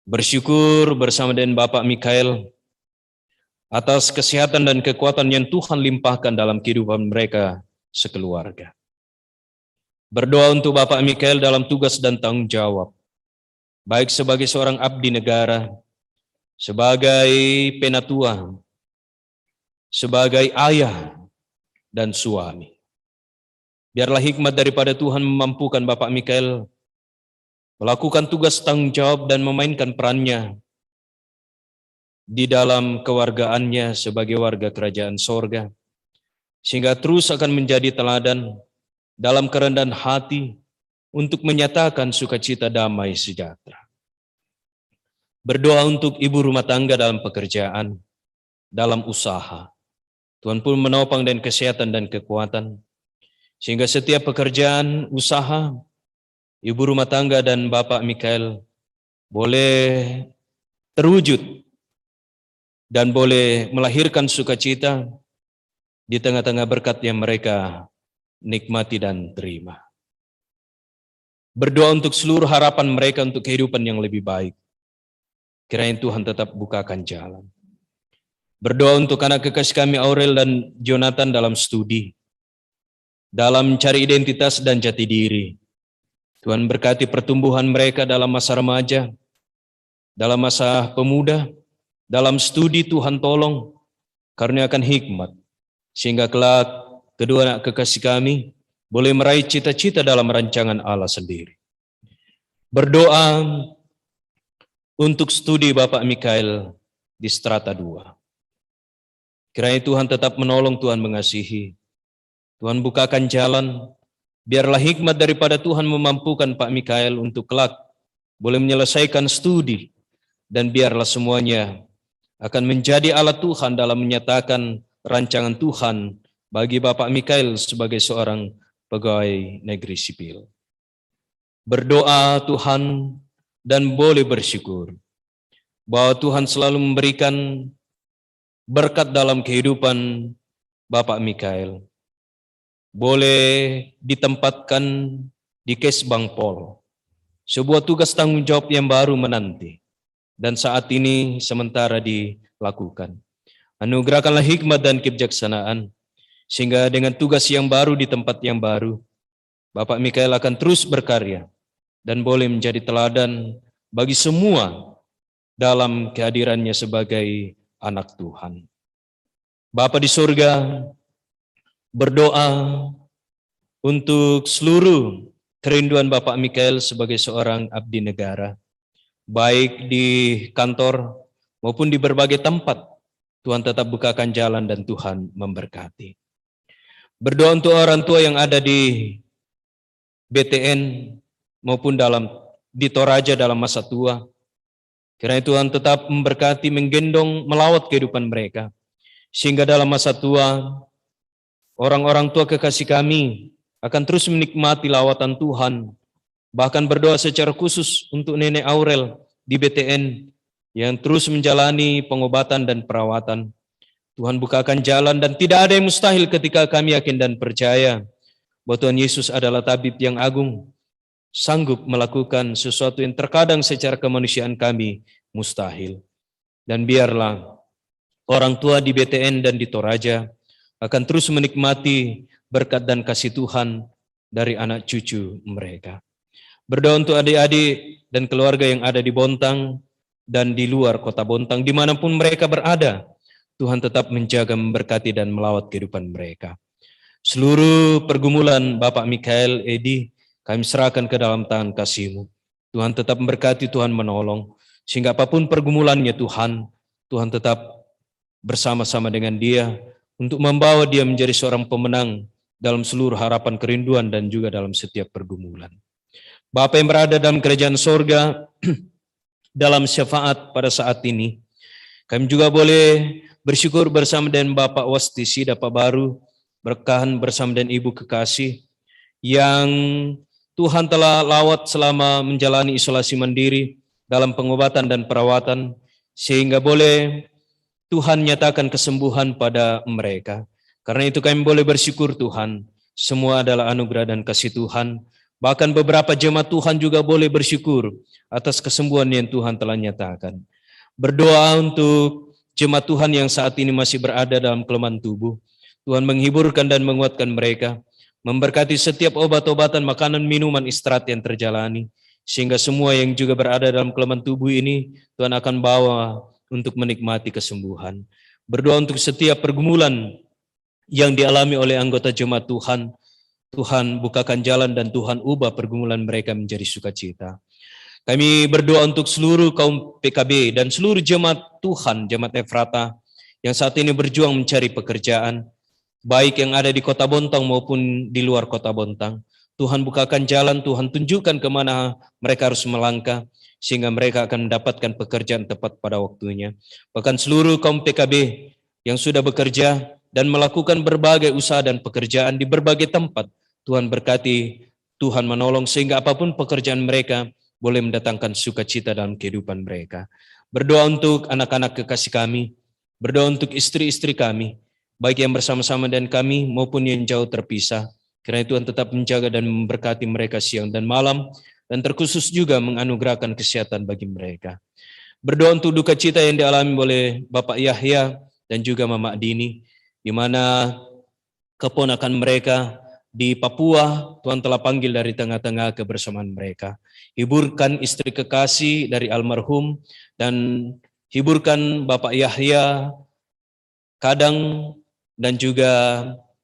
Bersyukur bersama dengan Bapak Mikael atas kesehatan dan kekuatan yang Tuhan limpahkan dalam kehidupan mereka sekeluarga. Berdoa untuk Bapak Mikael dalam tugas dan tanggung jawab, baik sebagai seorang abdi negara, sebagai penatua, sebagai ayah dan suami. Biarlah hikmat daripada Tuhan memampukan Bapak Mikael melakukan tugas tanggung jawab dan memainkan perannya di dalam kewargaannya sebagai warga kerajaan sorga, sehingga terus akan menjadi teladan dalam kerendahan hati untuk menyatakan sukacita damai sejahtera. Berdoa untuk ibu rumah tangga dalam pekerjaan, dalam usaha. Tuhan pun menopang dan kesehatan dan kekuatan, sehingga setiap pekerjaan, usaha, ibu rumah tangga dan Bapak Mikael boleh terwujud dan boleh melahirkan sukacita di tengah-tengah berkat yang mereka nikmati dan terima. Berdoa untuk seluruh harapan mereka untuk kehidupan yang lebih baik. Kiranya Tuhan tetap bukakan jalan. Berdoa untuk anak kekasih kami Aurel dan Jonathan dalam studi, dalam mencari identitas dan jati diri. Tuhan berkati pertumbuhan mereka dalam masa remaja, dalam masa pemuda, dalam studi. Tuhan tolong karuniakan hikmat, sehingga kelak kedua anak kekasih kami boleh meraih cita-cita dalam rancangan Allah sendiri. Berdoa untuk studi Bapak Mikael di Strata 2. Kiranya Tuhan tetap menolong, Tuhan mengasihi. Tuhan bukakan jalan, biarlah hikmat daripada Tuhan memampukan Pak Mikael untuk kelak boleh menyelesaikan studi, dan biarlah semuanya akan menjadi alat Tuhan dalam menyatakan rancangan Tuhan bagi Bapak Mikael sebagai seorang pegawai negeri sipil. Berdoa Tuhan dan boleh bersyukur bahwa Tuhan selalu memberikan berkat dalam kehidupan Bapak Mikael. Boleh ditempatkan di Kesbang Pol, sebuah tugas tanggung jawab yang baru menanti dan saat ini sementara dilakukan. Anugerahkanlah hikmat dan kebijaksanaan, sehingga dengan tugas yang baru di tempat yang baru, Bapak Mikael akan terus berkarya dan boleh menjadi teladan bagi semua dalam kehadirannya sebagai anak Tuhan. Bapa di surga, berdoa untuk seluruh kerinduan Bapak Mikael sebagai seorang abdi negara, baik di kantor maupun di berbagai tempat. Tuhan tetap bukakan jalan dan Tuhan memberkati. Berdoa untuk orang tua yang ada di BTN maupun di Toraja dalam masa tua. Kiranya Tuhan tetap memberkati, menggendong, melawat kehidupan mereka. Sehingga dalam masa tua, orang-orang tua kekasih kami akan terus menikmati lawatan Tuhan. Bahkan berdoa secara khusus untuk Nenek Aurel di BTN yang terus menjalani pengobatan dan perawatan. Tuhan bukakan jalan dan tidak ada yang mustahil ketika kami yakin dan percaya bahwa Tuhan Yesus adalah tabib yang agung, sanggup melakukan sesuatu yang terkadang secara kemanusiaan kami mustahil. Dan biarlah orang tua di BTN dan di Toraja akan terus menikmati berkat dan kasih Tuhan dari anak cucu mereka. Berdoa untuk adik-adik dan keluarga yang ada di Bontang dan di luar kota Bontang, dimanapun mereka berada. Tuhan tetap menjaga, memberkati, dan melawat kehidupan mereka. Seluruh pergumulan Bapak Mikael Edi, kami serahkan ke dalam tangan kasih-Mu. Tuhan tetap memberkati, Tuhan menolong. Sehingga apapun pergumulannya Tuhan tetap bersama-sama dengan dia untuk membawa dia menjadi seorang pemenang dalam seluruh harapan, kerinduan, dan juga dalam setiap pergumulan. Bapa yang berada dalam kerajaan sorga, dalam syafaat pada saat ini. Kami juga boleh bersyukur bersama dengan Bapak Wasti Sida Pak Baru, berkahan bersama dengan Ibu Kekasih, yang Tuhan telah lawat selama menjalani isolasi mandiri dalam pengobatan dan perawatan, sehingga boleh Tuhan nyatakan kesembuhan pada mereka. Karena itu kami boleh bersyukur Tuhan, semua adalah anugerah dan kasih Tuhan. Bahkan beberapa jemaat Tuhan juga boleh bersyukur atas kesembuhan yang Tuhan telah nyatakan. Berdoa untuk jemaat Tuhan yang saat ini masih berada dalam kelemahan tubuh. Tuhan menghiburkan dan menguatkan mereka, memberkati setiap obat-obatan, makanan, minuman, istirahat yang terjalani, sehingga semua yang juga berada dalam kelemahan tubuh ini Tuhan akan bawa untuk menikmati kesembuhan. Berdoa untuk setiap pergumulan yang dialami oleh anggota jemaat Tuhan, Tuhan bukakan jalan dan Tuhan ubah pergumulan mereka menjadi sukacita. Kami berdoa untuk seluruh kaum PKB dan seluruh jemaat Tuhan, jemaat Efrata yang saat ini berjuang mencari pekerjaan, baik yang ada di Kota Bontang maupun di luar Kota Bontang. Tuhan bukakan jalan, Tuhan tunjukkan kemana mereka harus melangkah, sehingga mereka akan mendapatkan pekerjaan tepat pada waktunya. Bahkan seluruh kaum PKB yang sudah bekerja dan melakukan berbagai usaha dan pekerjaan di berbagai tempat, Tuhan berkati, Tuhan menolong sehingga apapun pekerjaan mereka boleh mendatangkan sukacita dalam kehidupan mereka. Berdoa untuk anak-anak kekasih kami, berdoa untuk istri-istri kami, baik yang bersama-sama dengan kami maupun yang jauh terpisah. Karena Tuhan tetap menjaga dan memberkati mereka siang dan malam, dan terkhusus juga menganugerahkan kesehatan bagi mereka. Berdoa untuk duka cita yang dialami oleh Bapak Yahya dan juga Mama Dini, di mana keponakan mereka di Papua, Tuhan telah panggil dari tengah-tengah kebersamaan mereka. Hiburkan istri kekasih dari almarhum dan hiburkan Bapak Yahya, Kadang, dan juga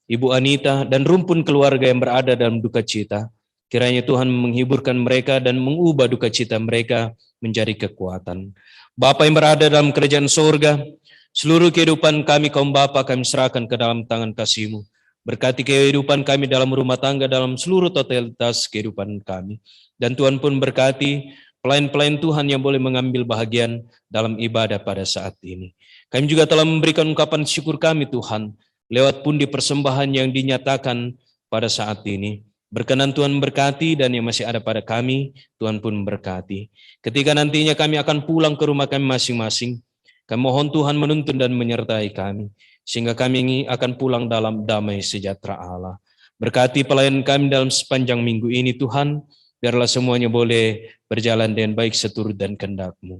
Ibu Anita dan rumpun keluarga yang berada dalam duka cita. Kiranya Tuhan menghiburkan mereka dan mengubah duka cita mereka menjadi kekuatan. Bapa yang berada dalam kerajaan surga, seluruh kehidupan kami kaum Bapa kami serahkan ke dalam tangan kasih-Mu. Berkati kehidupan kami dalam rumah tangga, dalam seluruh totalitas kehidupan kami. Dan Tuhan pun berkati pelayan-pelayan Tuhan yang boleh mengambil bahagian dalam ibadah pada saat ini. Kami juga telah memberikan ungkapan syukur kami Tuhan, lewat pundi persembahan yang dinyatakan pada saat ini. Berkenan Tuhan berkati dan yang masih ada pada kami, Tuhan pun berkati. Ketika nantinya kami akan pulang ke rumah kami masing-masing, kami mohon Tuhan menuntun dan menyertai kami, sehingga kami akan pulang dalam damai sejahtera Allah. Berkati pelayan kami dalam sepanjang minggu ini Tuhan, biarlah semuanya boleh berjalan dengan baik seturut dan kehendak-Mu.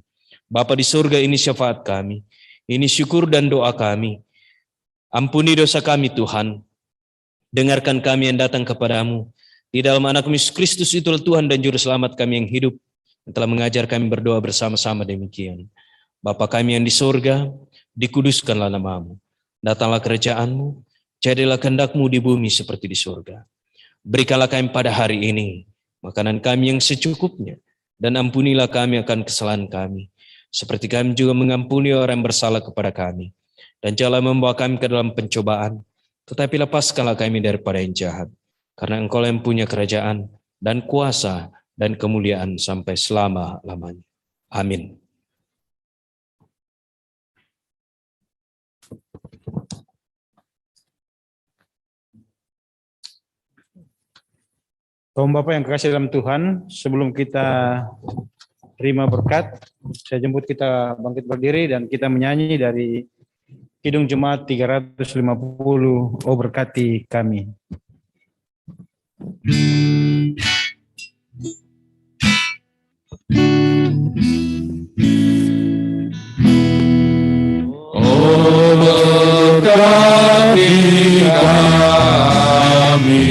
Bapa di surga, ini syafaat kami, ini syukur dan doa kami. Ampuni dosa kami Tuhan, dengarkan kami yang datang kepadamu. Di dalam anak-Mu Yesus Kristus itulah Tuhan dan Juru Selamat kami yang hidup, yang telah mengajar kami berdoa bersama-sama demikian. Bapa kami yang di surga, dikuduskanlah nama-Mu. Datanglah kerajaan-Mu, jadilah kehendak-Mu di bumi seperti di surga. Berikanlah kami pada hari ini makanan kami yang secukupnya, dan ampunilah kami akan kesalahan kami, seperti kami juga mengampuni orang yang bersalah kepada kami. Dan janganlah membawa kami ke dalam pencobaan, tetapi lepaskanlah kami daripada yang jahat. Karena Engkau yang punya kerajaan dan kuasa dan kemuliaan sampai selama-lamanya. Amin. Kaum Bapak yang kekasih dalam Tuhan, sebelum kita terima berkat, saya jemput kita bangkit berdiri dan kita menyanyi dari Kidung Jemaat 350, "Oh berkati kami." Oh berkati kami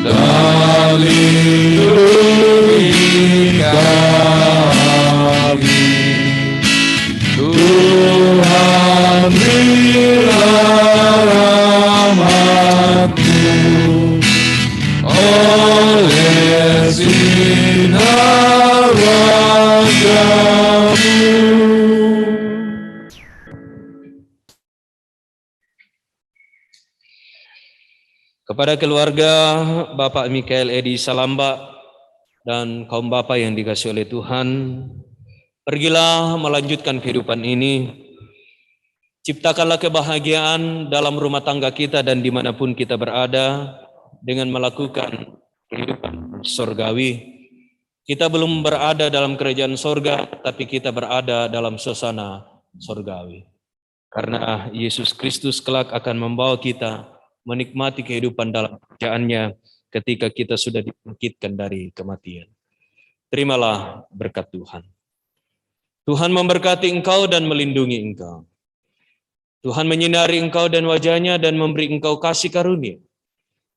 dan lindungi kami, Tuhan berilah rahmat-Mu oleh sinar wajah-Mu. Kepada keluarga Bapak Mikael Edi Salamba dan kaum bapa yang dikasihi oleh Tuhan, pergilah melanjutkan kehidupan ini. Ciptakanlah kebahagiaan dalam rumah tangga kita dan dimanapun kita berada dengan melakukan kehidupan surgawi. Kita belum berada dalam kerajaan sorga, tapi kita berada dalam suasana surgawi. Karena Yesus Kristus kelak akan membawa kita menikmati kehidupan dalam kerajaannya ketika kita sudah dibangkitkan dari kematian. Terimalah berkat Tuhan. Tuhan memberkati engkau dan melindungi engkau. Tuhan menyinari engkau dan wajahnya dan memberi engkau kasih karunia.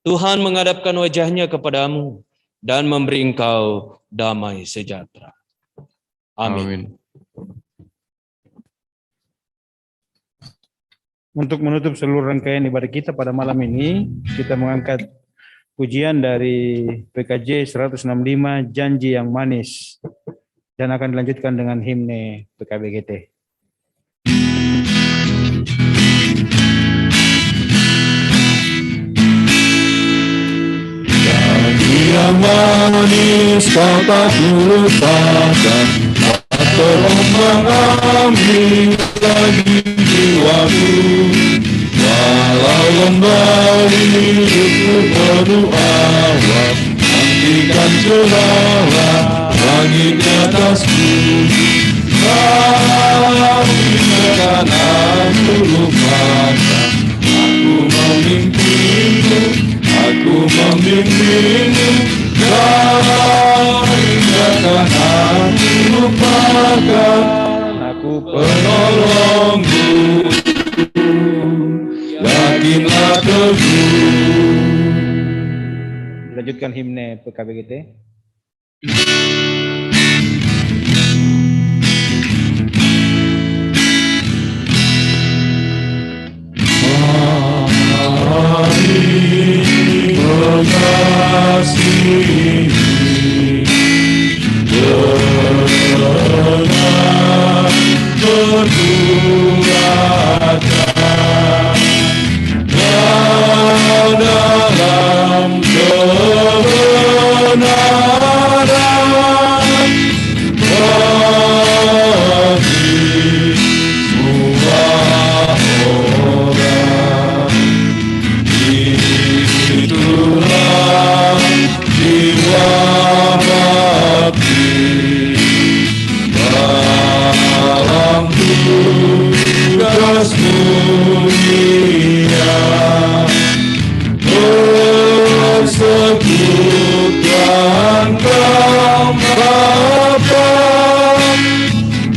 Tuhan menghadapkan wajahnya kepadamu dan memberi engkau damai sejahtera. Amin. Untuk menutup seluruh rangkaian ibadah kita pada malam ini, kita mengangkat pujian dari PKJ 165, Janji yang Manis, dan akan dilanjutkan dengan himne PKBGT. Yang manis kau tak lupakan, tak terombang-ambing lagi jiwaku. Walau lembah hidupku penuh awan, nantikan cerahlah langit di atasku. Tapi takkan aku lupakan, aku memimpinmu, aku membimbingmu, dan takkan aku lupakan, aku penolongmu, yakinlah teguh. Dilanjutkan himne PKBGT. Mari mengasihi, berenang berkuratan, dalam kebenaran, bagi semua orang. Itulah jiwa bakti dalam tugas mulia, persekutuan kaum bapa,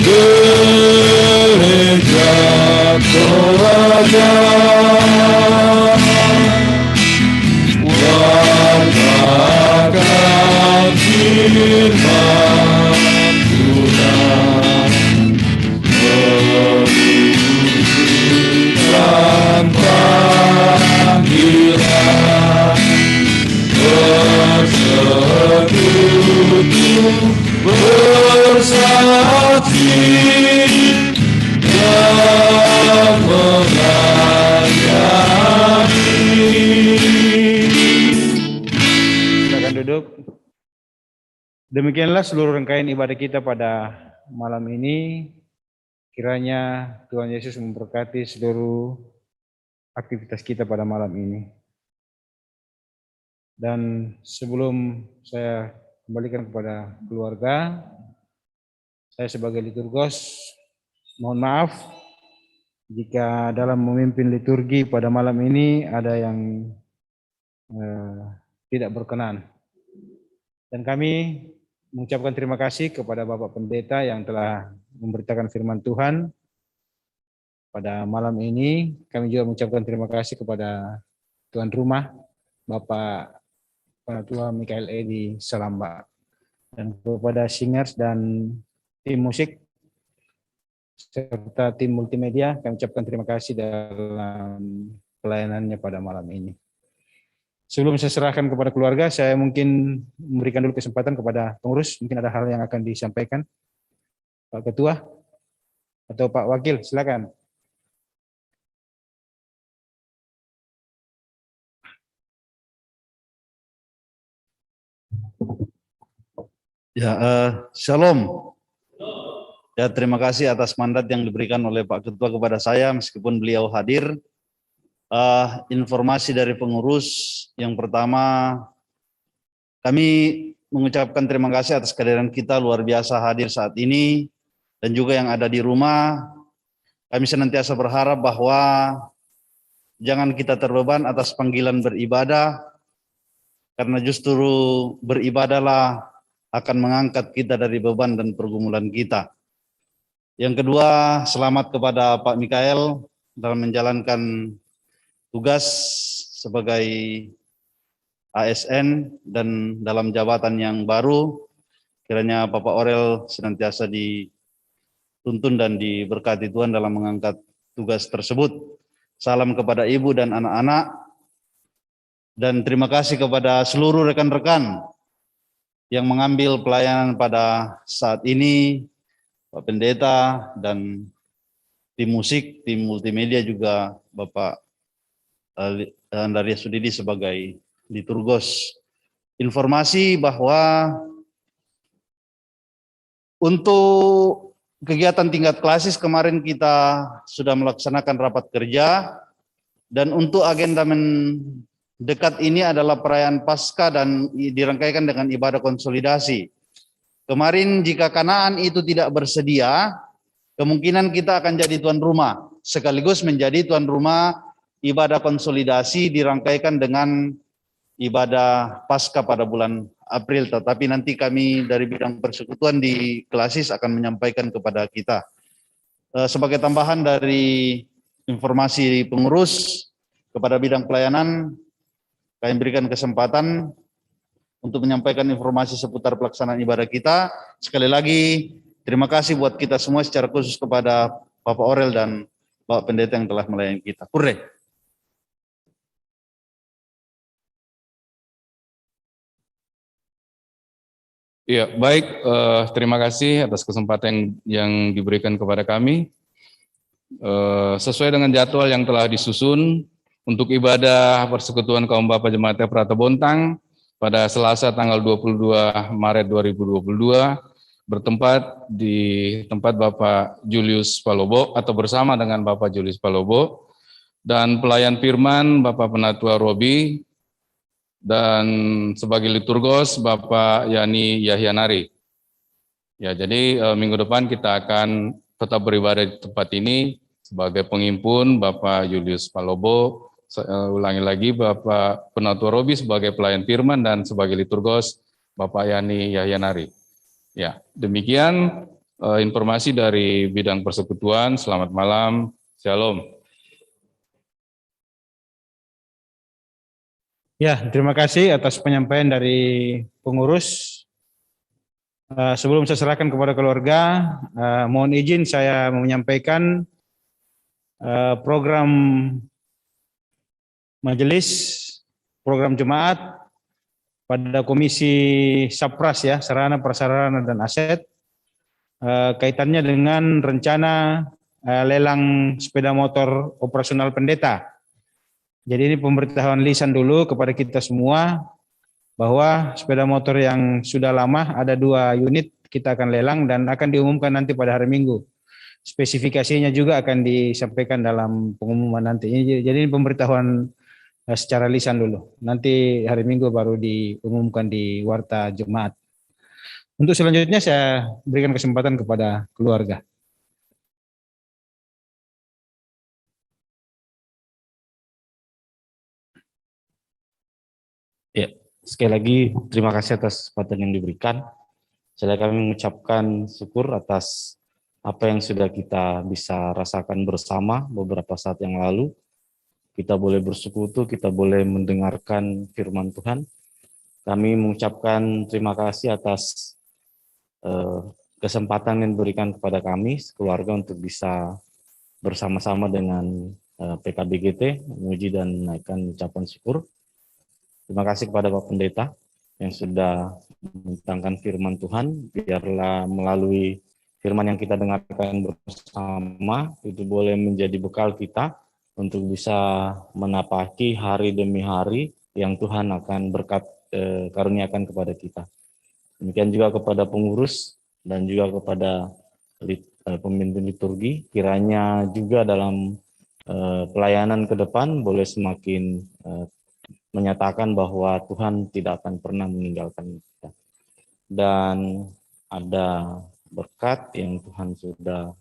gereja kerajaan. Wartakan firman Tuhan, menunjukkan panggilan, bersekutu bersaksi dan melayani. Silakan duduk. Demikianlah seluruh rangkaian ibadah kita pada malam ini. Kiranya Tuhan Yesus memberkati seluruh aktivitas kita pada malam ini. Dan sebelum saya kembalikan kepada keluarga, saya sebagai liturgos mohon maaf jika dalam memimpin liturgi pada malam ini ada yang tidak berkenan. Dan kami mengucapkan terima kasih kepada Bapak Pendeta yang telah memberitakan firman Tuhan pada malam ini. Kami juga mengucapkan terima kasih kepada tuan rumah, Bapak Penatua Mikael Edi Salamba, dan kepada singers dan tim musik serta tim multimedia. Kami ucapkan terima kasih dalam pelayanannya pada malam ini. Sebelum saya serahkan kepada keluarga, saya mungkin memberikan dulu kesempatan kepada pengurus. Mungkin ada hal yang akan disampaikan. Pak Ketua atau Pak Wakil, silakan. Ya, Shalom. Ya, terima kasih atas mandat yang diberikan oleh Pak Ketua kepada saya, meskipun beliau hadir. Informasi dari pengurus, yang pertama, kami mengucapkan terima kasih atas kehadiran kita luar biasa hadir saat ini, dan juga yang ada di rumah. Kami senantiasa berharap bahwa jangan kita terbeban atas panggilan beribadah, karena justru beribadahlah akan mengangkat kita dari beban dan pergumulan kita. Yang kedua, selamat kepada Pak Mikael dalam menjalankan tugas sebagai ASN dan dalam jabatan yang baru. Kiranya Bapak Aurel senantiasa dituntun dan diberkati Tuhan dalam mengangkat tugas tersebut. Salam kepada ibu dan anak-anak, dan terima kasih kepada seluruh rekan-rekan yang mengambil pelayanan pada saat ini, Pak Pendeta dan tim musik, tim multimedia, juga Bapak Andaria Sudidi sebagai liturgos. Informasi bahwa untuk kegiatan tingkat klasis kemarin kita sudah melaksanakan rapat kerja, dan untuk agenda dekat ini adalah perayaan Paskah dan dirangkaikan dengan ibadah konsolidasi. Kemarin jika Kanaan itu tidak bersedia, kemungkinan kita akan jadi tuan rumah, sekaligus menjadi tuan rumah ibadah konsolidasi dirangkaikan dengan ibadah Paskah pada bulan April. Tetapi nanti kami dari bidang persekutuan di Klasis akan menyampaikan kepada kita. Sebagai tambahan dari informasi pengurus kepada bidang pelayanan, kami berikan kesempatan untuk menyampaikan informasi seputar pelaksanaan ibadah kita. Sekali lagi, terima kasih buat kita semua, secara khusus kepada Bapak Aurel dan Bapak Pendeta yang telah melayani kita. Hurre. Ya, baik. Terima kasih atas kesempatan yang diberikan kepada kami. Sesuai dengan jadwal yang telah disusun, untuk ibadah persekutuan kaum Bapak Jemaat Efrata Bontang pada Selasa tanggal 22 Maret 2022 bertempat di tempat Bapak Julius Palobo atau bersama dengan Bapak Julius Palobo, dan pelayan firman Bapak Penatua Robi, dan sebagai liturgos Bapak Yani Yahyanari. Ya, jadi minggu depan kita akan tetap beribadah di tempat ini sebagai penghimpun Bapak Julius Palobo. Ulangi lagi, Bapak Penatua Robi sebagai pelayan firman, dan sebagai liturgos Bapak Yani Yahyanari. Ya, demikian informasi dari bidang persekutuan. Selamat malam, Shalom. Ya, terima kasih atas penyampaian dari pengurus. Sebelum saya serahkan kepada keluarga, mohon izin saya menyampaikan program majelis, program jemaat pada Komisi Sapras, ya, Sarana Prasarana dan Aset, kaitannya dengan rencana lelang sepeda motor operasional pendeta. Jadi ini pemberitahuan lisan dulu kepada kita semua bahwa sepeda motor yang sudah lama ada 2 unit kita akan lelang dan akan diumumkan nanti pada hari Minggu. Spesifikasinya juga akan disampaikan dalam pengumuman nanti. Jadi ini pemberitahuan secara lisan dulu. Nanti hari Minggu baru diumumkan di Warta Jemaat. Untuk selanjutnya saya berikan kesempatan kepada keluarga. Ya, sekali lagi terima kasih atas kesempatan yang diberikan. Saya kami mengucapkan syukur atas apa yang sudah kita bisa rasakan bersama beberapa saat yang lalu. Kita boleh bersekutu, kita boleh mendengarkan firman Tuhan. Kami mengucapkan terima kasih atas kesempatan yang diberikan kepada kami keluarga untuk bisa bersama-sama dengan PKBGT memuji dan menaikkan ucapan syukur. Terima kasih kepada Bapak Pendeta yang sudah membentangkan firman Tuhan. Biarlah melalui firman yang kita dengarkan bersama itu boleh menjadi bekal kita untuk bisa menapaki hari demi hari yang Tuhan akan karuniakan kepada kita. Demikian juga kepada pengurus dan juga kepada pemimpin liturgi, kiranya juga dalam pelayanan ke depan boleh semakin menyatakan bahwa Tuhan tidak akan pernah meninggalkan kita. Dan ada berkat yang Tuhan sudah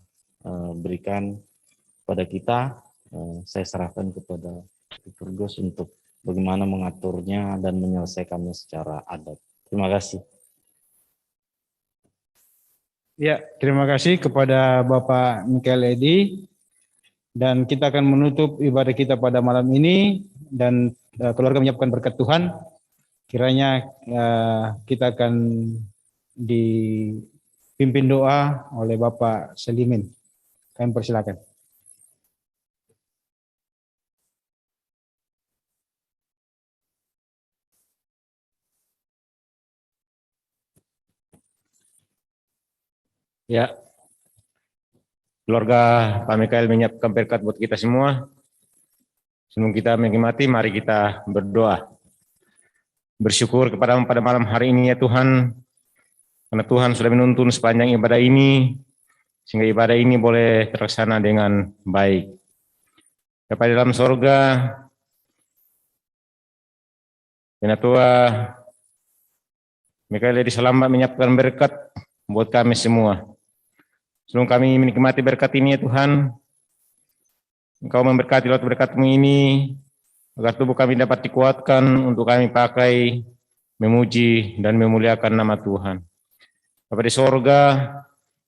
berikan pada kita, saya serahkan kepada liturgus untuk bagaimana mengaturnya dan menyelesaikannya secara adat. Terima kasih. Ya, terima kasih kepada Bapak Michael Edi. Dan kita akan menutup ibadah kita pada malam ini dan keluarga menyiapkan berkat Tuhan. Kiranya kita akan dipimpin doa oleh Bapak Selimin. Kami persilakan. Ya, keluarga Pak Mikael menyiapkan berkat buat kita semua. Sebelum kita menikmati, mari kita berdoa. Bersyukur kepada-Mu pada malam hari ini ya Tuhan, karena Tuhan sudah menuntun sepanjang ibadah ini, sehingga ibadah ini boleh terlaksana dengan baik. Bapa di dalam sorga, Bina Tua, Mikael Edi Salamba menyiapkan berkat buat kami semua. Sebelum kami menikmati berkat ini ya Tuhan, Engkau memberkati lewat berkat-Mu ini, agar tubuh kami dapat dikuatkan untuk kami pakai, memuji dan memuliakan nama Tuhan. Bapa di sorga,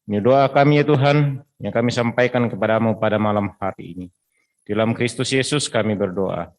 ini doa kami ya Tuhan, yang kami sampaikan kepada-Mu pada malam hari ini. Di dalam Kristus Yesus kami berdoa.